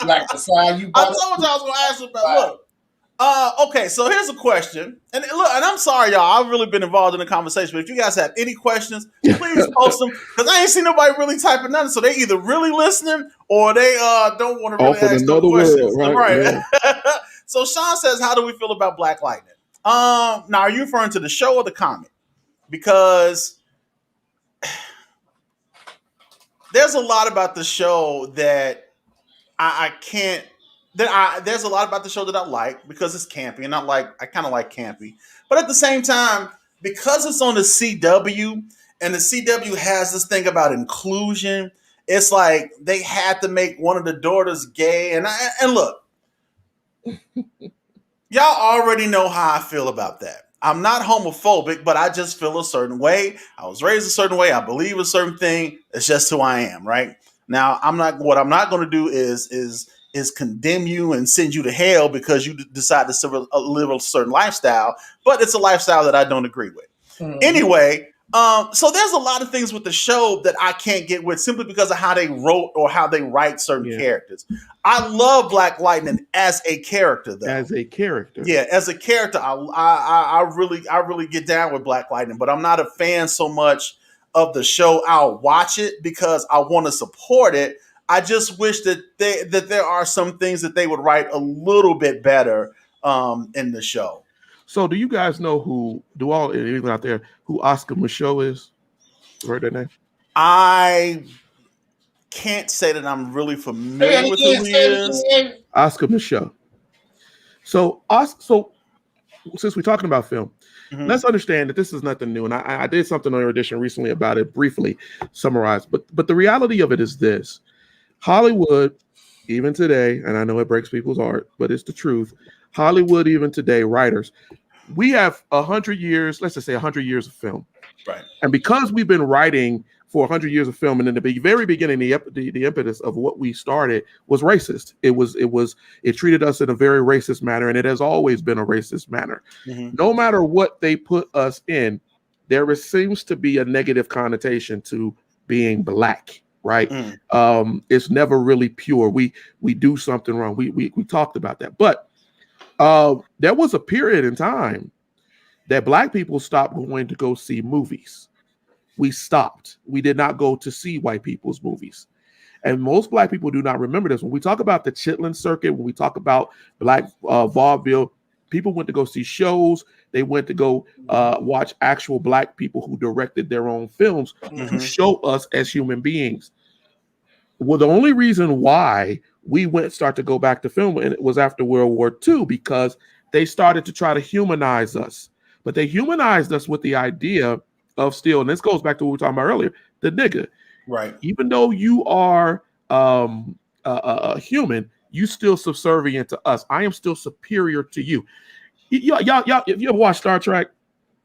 Black Messiah. I told you I was gonna ask you about. Look. Okay, so here's a question, and look, and I'm sorry, y'all. I've really been involved in the conversation, but if you guys have any questions, please post them, because I ain't seen nobody really typing nothing. So they either really listening or they don't want to really ask no questions. World, right? Yeah. So Sean says, "How do we feel about Black Lightning?" Now, are you referring to the show or the comic? Because there's a lot about the show that I can't. There's a lot about the show that I like because it's campy, and I kind of like campy. But at the same time, because it's on the CW, and the CW has this thing about inclusion, it's like they had to make one of the daughters gay. And look, y'all already know how I feel about that. I'm not homophobic, but I just feel a certain way. I was raised a certain way. I believe a certain thing. It's just who I am, right? Now, what I'm not going to do is condemn you and send you to hell because you decide to live a certain lifestyle, but it's a lifestyle that I don't agree with. Anyway, so there's a lot of things with the show that I can't get with simply because of how they wrote or how they write certain characters. I love Black Lightning as a character, though. As a character, yeah, as a character, I really get down with Black Lightning, but I'm not a fan so much of the show. I'll watch it because I want to support it. I just wish that there are some things that they would write a little bit better in the show. So do you guys know anyone out there who Oscar Micheaux is? Heard that name? I can't say that I'm really familiar with who he is. Oscar Micheaux. So since we're talking about film, let's understand that this is nothing new. And I did something on your edition recently about it, briefly summarized. But the reality of it is this: Hollywood, even today, and I know it breaks people's heart, but it's the truth. Hollywood, even today, writers, we have 100 years, let's just say 100 years of film. Right. And because we've been writing for 100 years of film, and in the very beginning, the impetus of what we started was racist. It treated us in a very racist manner, and it has always been a racist manner. No matter what they put us in, there seems to be a negative connotation to being black, right? It's never really pure. We do something wrong. We talked about that, but there was a period in time that black people stopped going to go see movies. We stopped. We did not go to see white people's movies. And most black people do not remember this. When we talk about the Chitlin circuit, when we talk about black vaudeville, people went to go see shows. They went to go watch actual black people who directed their own films to show us as human beings. Well, the only reason why we start to go back to film, and it was after World War II, because they started to try to humanize us. But they humanized us with the idea of still, and this goes back to what we were talking about earlier, the nigga. Right. Even though you are a human, you still subservient to us. I am still superior to you. Y'all, if you ever watch Star Trek?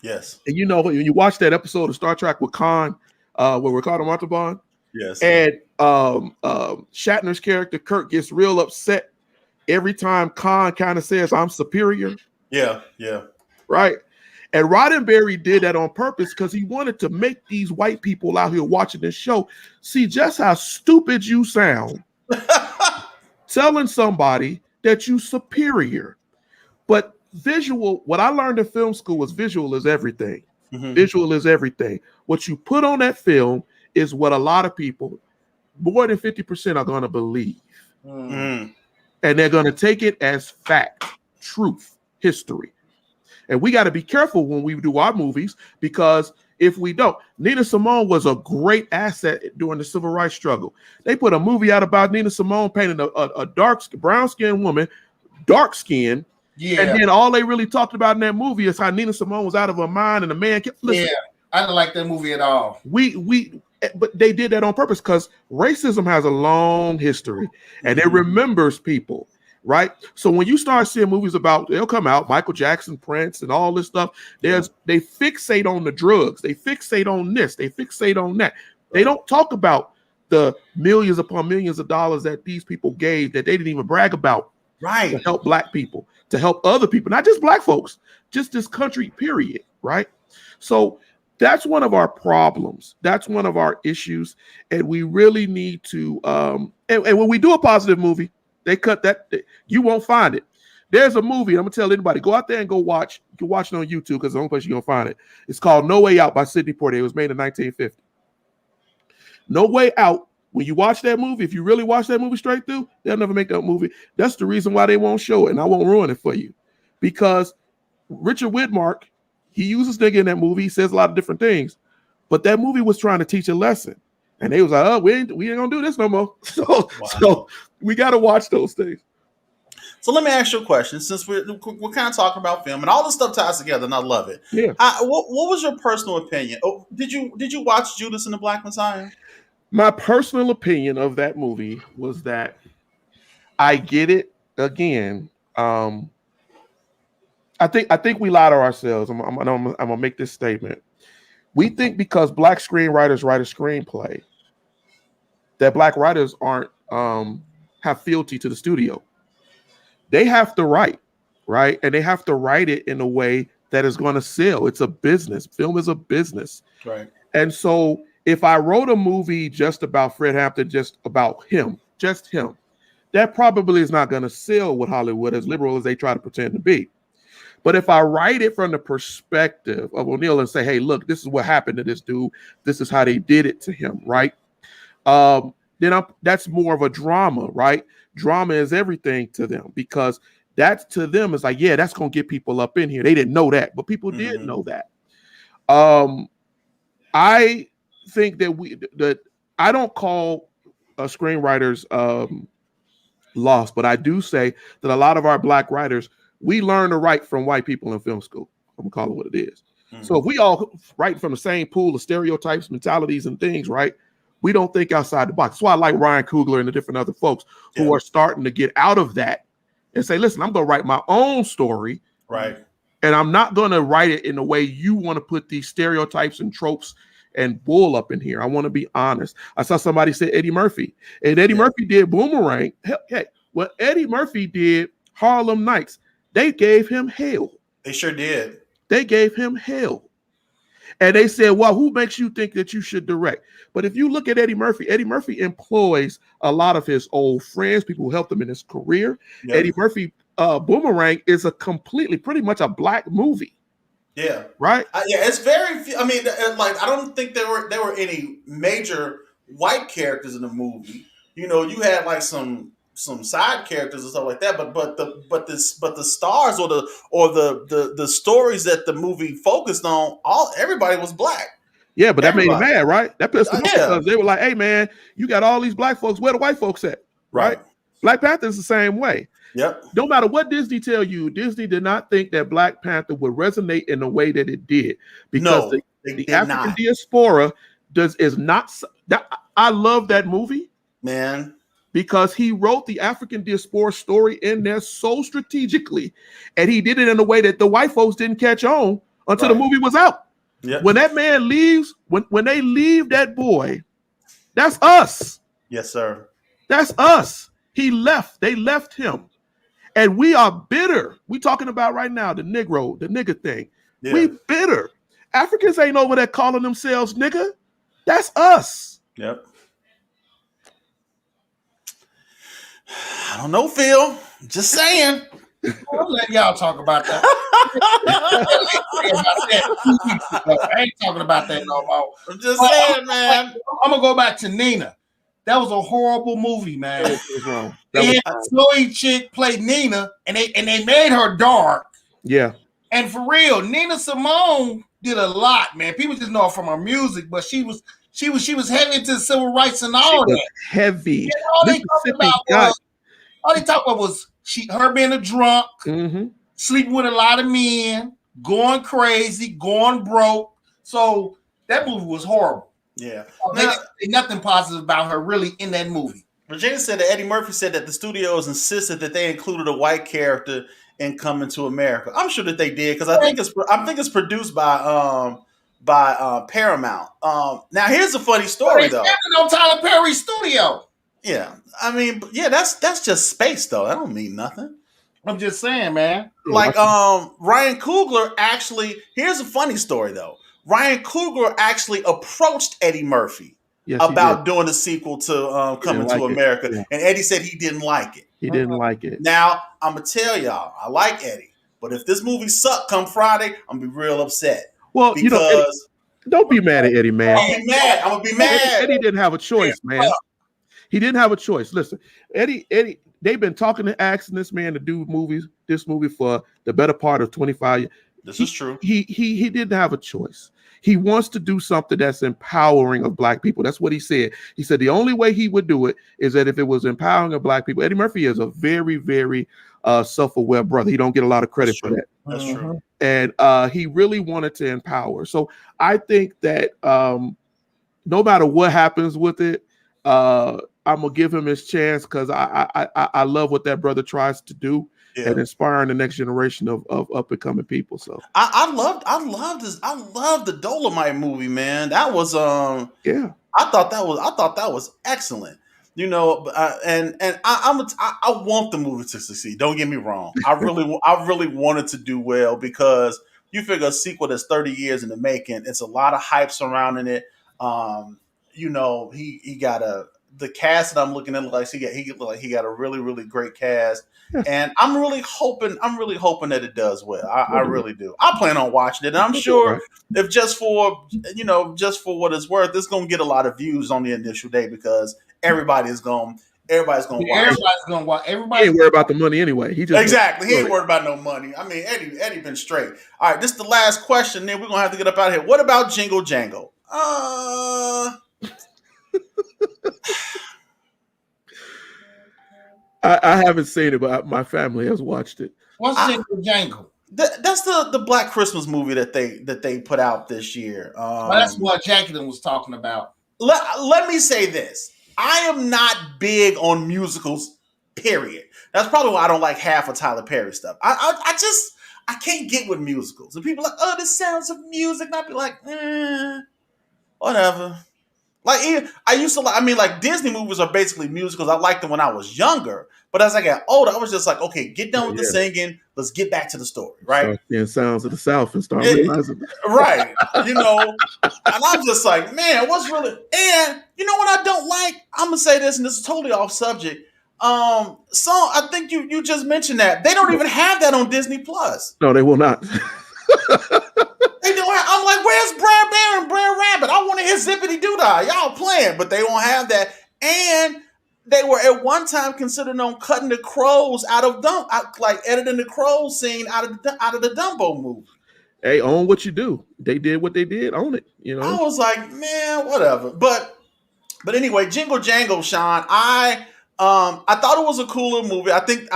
Yes. And you know, when you watch that episode of Star Trek with Khan, where Ricardo Montalban, yes, and Shatner's character Kirk gets real upset every time Khan kind of says, "I'm superior." Yeah. Right. And Roddenberry did that on purpose because he wanted to make these white people out here watching this show see just how stupid you sound telling somebody that you superior. But what I learned in film school was visual is everything. Visual is everything. What you put on that film is what a lot of people, more than 50%, are going to believe. And they're going to take it as fact, truth, history. And we got to be careful when we do our movies, because if we don't, Nina Simone was a great asset during the civil rights struggle. They put a movie out about Nina Simone painting a brown-skinned woman, dark skin. Yeah. And then all they really talked about in that movie is how Nina Simone was out of her mind and the man kept listening. Yeah, I didn't like that movie at all. But they did that on purpose because racism has a long history and it remembers people. Right. So when you start seeing movies they'll come out, Michael Jackson, Prince, and all this stuff, they fixate on the drugs. They fixate on this. They fixate on that. They don't talk about the millions upon millions of dollars that these people gave that they didn't even brag about. Right. To help black people, to help other people, not just black folks, just this country, period. Right. So that's one of our problems. That's one of our issues. And we really need to and when we do a positive movie, they cut that. You won't find it. There's a movie. I'm gonna tell anybody, go out there and go watch. You can watch it on YouTube because the only place you're gonna find it. It's called No Way Out by Sidney Poitier. It was made in 1950. No Way Out. When you watch that movie, if you really watch that movie straight through, they'll never make that movie. That's the reason why they won't show it, and I won't ruin it for you, because Richard Widmark, he uses nigga in that movie. He says a lot of different things, but that movie was trying to teach a lesson. And they was like, "Oh, we ain't gonna do this no more." So we got to watch those things. So let me ask you a question, since we're kind of talking about film and all this stuff ties together, and I love it. Yeah. What was your personal opinion? Oh, did you watch Judas and the Black Messiah? My personal opinion of that movie was that I get it again. I think we lie to ourselves. I'm gonna make this statement. We think because black screenwriters write a screenplay that black writers aren't have fealty to the studio. They have to write, right? And they have to write it in a way that is going to sell. It's a business. Film is a business. Right. And so if I wrote a movie just about Fred Hampton, just about him, that probably is not going to sell with Hollywood, as liberal as they try to pretend to be. But if I write it from the perspective of O'Neill and say, "Hey, look, this is what happened to this dude. This is how they did it to him," right? Then that's more of a drama, right? Drama is everything to them because That to them is like, yeah, that's gonna get people up in here. They didn't know that, but people did know that. I think that I don't call screenwriters lost, but I do say that a lot of our black writers, we learn to write from white people in film school. I'm gonna call it what it is. So if we all write from the same pool of stereotypes, mentalities, and things, right? We don't think outside the box. That's why I like Ryan Coogler and the different other folks who are starting to get out of that and say, listen, I'm gonna write my own story. Right. And I'm not gonna write it in the way you want to put these stereotypes and tropes and bull up in here. I want to be honest. I saw somebody say Eddie Murphy, and Eddie Murphy did Boomerang. Hey, when Eddie Murphy did Harlem Nights, they gave him hell. They sure did. They gave him hell. And they said, well, who makes you think that you should direct? But if you look at Eddie Murphy employs a lot of his old friends, people who helped him in his career. Yep. Eddie Murphy, Boomerang is pretty much a black movie. Yeah. Right. Yeah. It's very. I mean, like I don't think there were any major white characters in the movie. You know, you had like some side characters and stuff like that, but the stars or the stories that the movie focused on, everybody was black. Yeah, but that made them mad, right? That pissed them off because they were like, "Hey, man, you got all these black folks. Where the white folks at?" Right? Black Panther is the same way. Yep. No matter what Disney tell you, Disney did not think that Black Panther would resonate in the way that it did because the African diaspora is not. I love that movie, man, because he wrote the African diaspora story in there so strategically, and he did it in a way that the white folks didn't catch on until the movie was out. Yep. When that man leaves, when they leave that boy, that's us. Yes, sir. That's us. He left. They left him. And we are bitter. We talking about right now the nigga thing. Yeah. We bitter. Africans ain't over there calling themselves nigga. That's us. Yep. I don't know, Phil. Just saying. I'll let y'all talk about that. I ain't talking about that no more. I'm just saying, man. I'm gonna go back to Nina. That was a horrible movie, man. That was wrong. They had a Chloe chick play Nina, and they made her dark. Yeah. And for real, Nina Simone did a lot, man. People just know her from her music, but she was heavy into civil rights and all that. Heavy. And all they talked about was her being a drunk, sleeping with a lot of men, going crazy, going broke. So that movie was horrible. Yeah. Nothing positive about her really in that movie. Virginia said that Eddie Murphy said that the studios insisted that they included a white character in Coming to America. I'm sure that they did because I think it's produced by Paramount. Now here's a funny story though. On Tyler Perry's studio. Yeah, I mean, yeah, that's just space though. That don't mean nothing. I'm just saying, man. Like Ryan Coogler actually. Here's a funny story though. Ryan Coogler actually approached Eddie Murphy about doing a sequel to Coming to America, and Eddie said he didn't like it. He didn't like it. Now I'm gonna tell y'all, I like Eddie, but if this movie sucked come Friday, I'm gonna be real upset. Well, because don't be mad at Eddie, man. I'm gonna be mad. Eddie didn't have a choice, man. He didn't have a choice. Listen, Eddie, they've been asking this man to do this movie for the better part of 25 years. This is true. He didn't have a choice. He wants to do something that's empowering of black people. That's what he said. He said the only way he would do it is that if it was empowering of black people. Eddie Murphy is a very, very self-aware brother. He don't get a lot of credit for that. That's true. And he really wanted to empower. So I think that no matter what happens with it, I'm gonna give him his chance because I love what that brother tries to do. Yeah. And inspiring the next generation of up and coming people. So I loved the Dolomite movie, man. That was I thought that was excellent. You know, and I want the movie to succeed. Don't get me wrong. I really wanted to do well because you figure a sequel that's 30 years in the making. It's a lot of hype surrounding it. You know, he got the cast that I'm looking at he got a really, really great cast. And I'm really hoping that it does well. I really do. I plan on watching it. And I'm sure if just for what it's worth, it's gonna get a lot of views on the initial day because everybody is gonna everybody's gonna watch. Everybody's gonna watch. He Everybody's ain't worried about the money anyway. He just Exactly. He ain't worried about no money. I mean, Eddie been straight. All right, this is the last question. Then we're gonna have to get up out of here. What about Jingle Jangle? I haven't seen it, but my family has watched it. What's Jingle Jangle? That's the Black Christmas movie that they put out this year. Well, that's what Jacqueline was talking about. Let me say this. I am not big on musicals, period. That's probably why I don't like half of Tyler Perry stuff. I can't get with musicals. And people are like, oh, the sounds of music. And I'd be like, whatever. Like, I used to like, I mean, like, Disney movies are basically musicals. I liked them when I was younger. But as I got older, I was just like, okay, get done with the singing. Let's get back to the story, right? Yeah, sounds of the South and start realizing. Right. You know, and I'm just like, man, what's really, and you know what I don't like? I'm going to say this, and this is totally off subject. So I think you just mentioned that. They don't even have that on Disney Plus. No, they will not. They don't have, I'm like, where's Brad Bear and Brad Rabbit? I want to hear Zippity Doo-Dah. Y'all playing, but they won't have that. And they were at one time considering on cutting the crows out of like editing the crow scene out of the Dumbo movie. Hey, own what you do. They did what they did. Own it. You know. I was like, man, whatever. But anyway, Jingle Jangle, Sean. I thought it was a cooler movie. I think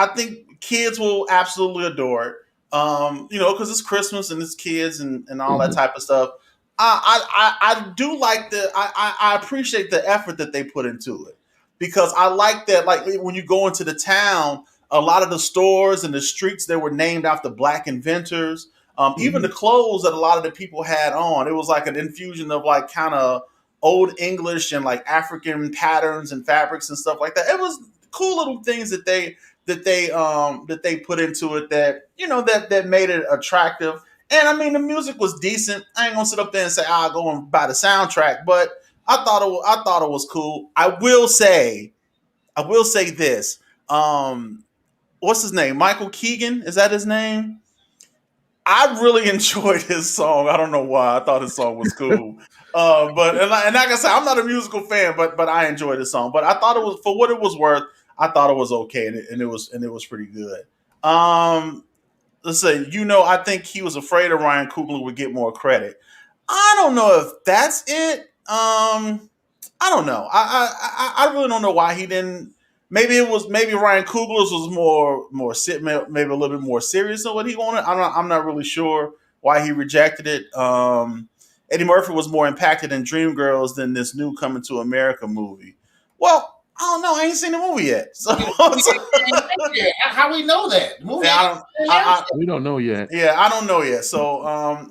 kids will absolutely adore it. You know, because it's Christmas and it's kids and all that type of stuff. I do like I appreciate the effort that they put into it, because I like that, like when you go into the town, a lot of the stores and the streets, they were named after Black inventors. Even the clothes that a lot of the people had on, it was like an infusion of like kind of old English and like African patterns and fabrics and stuff like that. It was cool little things that they put into it that, you know, that made it attractive. And I mean, the music was decent. I ain't gonna sit up there and say I'll go and buy the soundtrack, but I thought it was cool. I will say this. What's his name? Michael Keegan, is that his name? I really enjoyed his song. I don't know why. I thought his song was cool. But like I said, I'm not a musical fan, but I enjoyed his song. But I thought it was, for what it was worth, I thought it was okay, and it was pretty good. Let's say, you know, I think he was afraid of Ryan Coogler would get more credit. I don't know if that's it. I don't know. I really don't know why he didn't. Maybe Ryan Coogler's was more maybe a little bit more serious than what he wanted. I'm not really sure why he rejected it. Eddie Murphy was more impacted in Dreamgirls than this new Coming to America movie. Well, I don't know. I ain't seen the movie yet. So how we know that? We don't know yet. Yeah, I don't know yet. So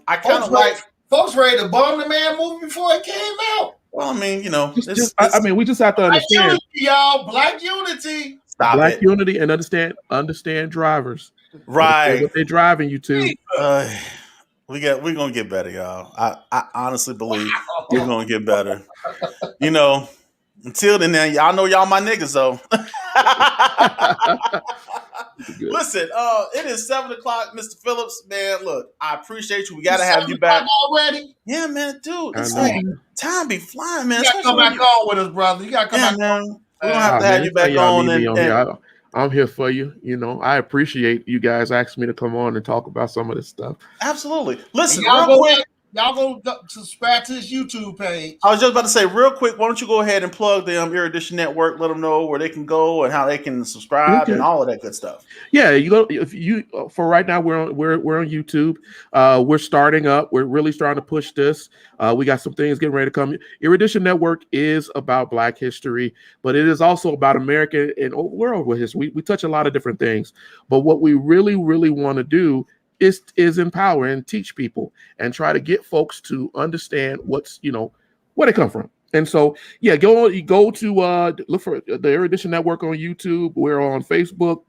I kind of like folks ready to bomb the man movie before it came out. Well, I mean, you know, I mean, we just have to understand, y'all. Black unity. Stop Black it. unity, and understand drivers. Right. What they're driving you to. We're gonna get better, y'all. I honestly believe we're gonna get better. You know, until then, y'all know y'all my niggas though. Listen, it is 7:00, Mr. Phillips. Man, look, I appreciate you. We gotta have you back already. Yeah, man, dude. It's like time be flying, man. You gotta come back on with us, brother. You gotta come back man. on. We're gonna have to have you back on. I'm here for you. You know, I appreciate you guys asking me to come on and talk about some of this stuff. Absolutely. Listen, real quick. Y'all go subscribe to his YouTube page. I was just about to say, real quick, why don't you go ahead and plug the Erudition Network? Let them know where they can go and how they can subscribe and all of that good stuff. Yeah, you go. If you for right now, we're on YouTube. We're starting up. We're really starting to push this. We got some things getting ready to come. Erudition Network is about Black history, but it is also about American and world history. We touch a lot of different things, but what we really, really want to do is empower and teach people and try to get folks to understand what's, you know, where they come from. And so, yeah, go to look for the Erudition Network on YouTube. We're on Facebook.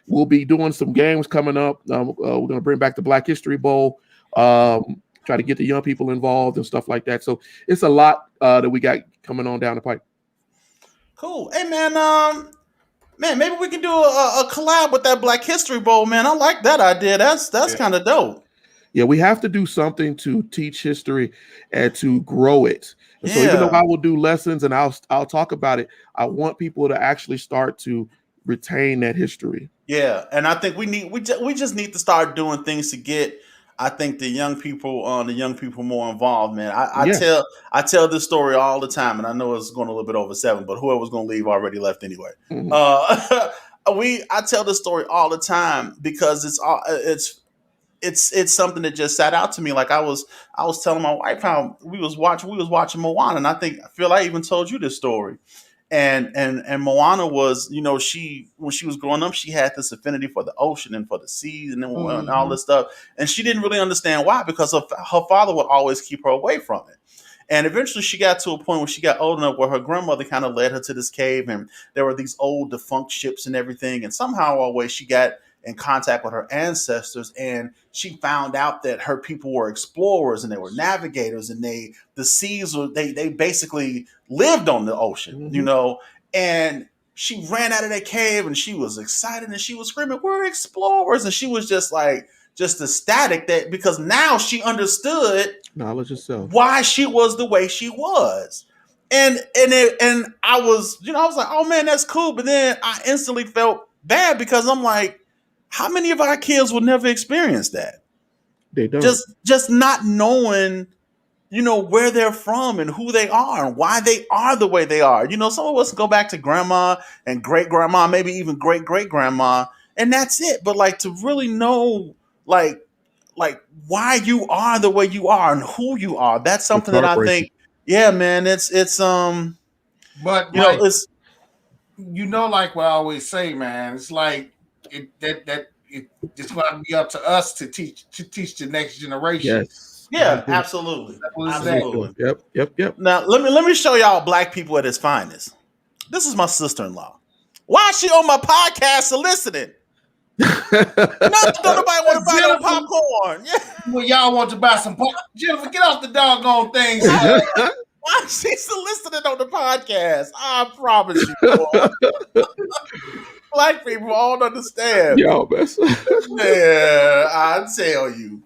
We'll be doing some games coming up. We're going to bring back the Black History Bowl, try to get the young people involved and stuff like that. So it's a lot that we got coming on down the pipe. Cool. Hey, man, maybe we can do a collab with that Black History Bowl, man. I like that idea. That's kind of dope. Yeah, we have to do something to teach history and to grow it. And so even though Yeah. I will do lessons and I'll talk about it, I want people to actually start to retain that history. Yeah, and I think we just need to start doing things to get, I think, the young people more involved, man. Yes. I tell this story all the time, and I know it's going a little bit over 7, but whoever's going to leave already left anyway. Mhm. I tell this story all the time because it's something that just sat out to me. Like I was telling my wife how we was watching Moana, and I feel I even told you this story. And Moana was, she when she was growing up, she had this affinity for the ocean and for the seas and all this stuff, and she didn't really understand why, because her father would always keep her away from it. And eventually she got to a point where she got old enough where her grandmother kind of led her to this cave, and there were these old defunct ships and everything. And somehow, always, she got in contact with her ancestors, and she found out that her people were explorers and they were navigators, and the seas were they basically lived on the ocean, and she ran out of that cave and she was excited and she was screaming, "We're explorers!" And she was just ecstatic, that because now she understood Knowledge itself. why she was the way she was. And I was, I was like, oh man, that's cool. But then I instantly felt bad because I'm like, how many of our kids will never experience that? They don't. Just not knowing, where they're from and who they are and why they are the way they are. Some of us go back to grandma and great grandma, maybe even great great grandma, and that's it. But to really know, like why you are the way you are and who you are, that's something that I think, yeah, man, it's But Mike, it's like what I always say, man, it's like it's going to be up to us to teach the next generation. Yes. Yeah, absolutely. Yep. Now let me show y'all black people at its finest. This is my sister-in-law. Why is she on my podcast soliciting? No, don't nobody want to buy no popcorn. Yeah. Well, y'all want to buy some popcorn. Jennifer, get off the doggone thing. Why is she soliciting on the podcast? I promise you, boy. Black people all understand. Y'all best. Yeah, I tell you.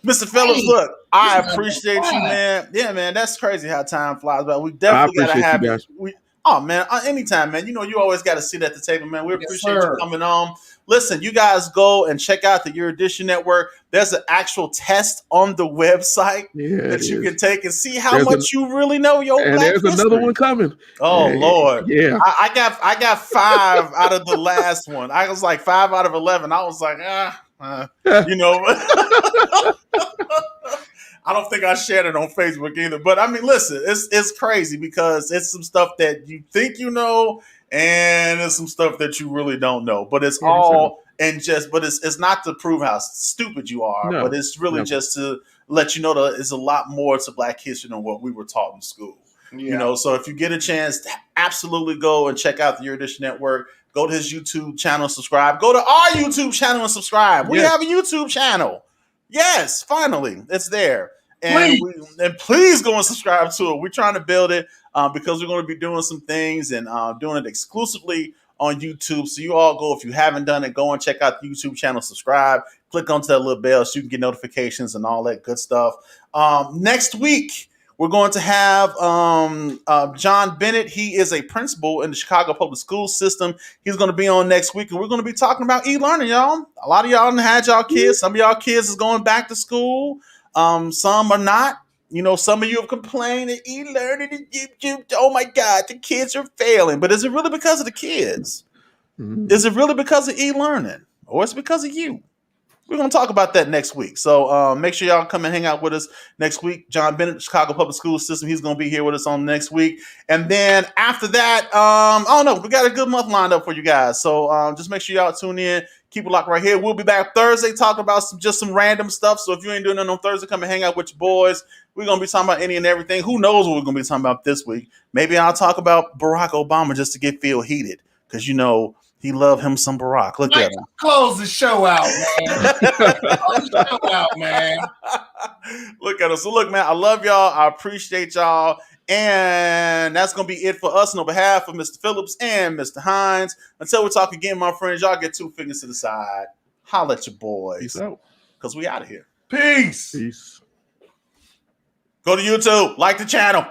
Mr. Phillips, look, I appreciate you, man. Yeah, man, that's crazy how time flies. But we definitely got to have you guys. Oh, man, anytime, man. You always got to sit at the table, man. We appreciate you coming on. Listen, you guys go and check out the Erudition Network. There's an actual test on the website that you can take and see how much you really know your and black there's history. another one coming. Oh, Lord. Yeah. I got 5 out of the last one. I was like 5 out of 11. I was like, I don't think I shared it on Facebook either. But I mean, listen, it's crazy because it's some stuff that you think you know, and it's some stuff that you really don't know. But it's all but it's not to prove how stupid you are, but it's really just to let you know that there's a lot more to Black history than what we were taught in school. Yeah. So if you get a chance, absolutely go and check out the Erudition Network. Go to his YouTube channel, subscribe. Go to our YouTube channel and subscribe. We have a YouTube channel. Yes, finally, it's there. And please go and subscribe to it. We're trying to build it because we're going to be doing some things and doing it exclusively on YouTube. So you all go, if you haven't done it, go and check out the YouTube channel, subscribe, click onto that little bell so you can get notifications and all that good stuff. Next week, we're going to have John Bennett. He is a principal in the Chicago public school system. He's going to be on next week, and we're going to be talking about e-learning, y'all. A lot of y'all done had y'all kids. Some of y'all kids is going back to school. Some are not. Some of you have complained that e-learning, oh my God, the kids are failing. But is it really because of the kids? Mm-hmm. Is it really because of e-learning? Or is it because of you? We're going to talk about that next week. So make sure y'all come and hang out with us next week. John Bennett, Chicago Public School System. He's going to be here with us on next week. And then after that, I don't know. We got a good month lined up for you guys. So just make sure y'all tune in. Keep it locked right here. We'll be back Thursday talking about some random stuff. So if you ain't doing nothing on Thursday, come and hang out with your boys. We're going to be talking about any and everything. Who knows what we're going to be talking about this week? Maybe I'll talk about Barack Obama just to get Phil heated. Because, he loved him some Barack. Look at him. Close the show out, man. Close the show out, man. Look at him. So look, man, I love y'all. I appreciate y'all. And that's going to be it for us. And on behalf of Mr. Phillips and Mr. Hines, until we talk again, my friends, y'all get 2 fingers to the side. Holla at your boys. Peace out. Because we out of here. Peace. Peace. Go to YouTube, like the channel.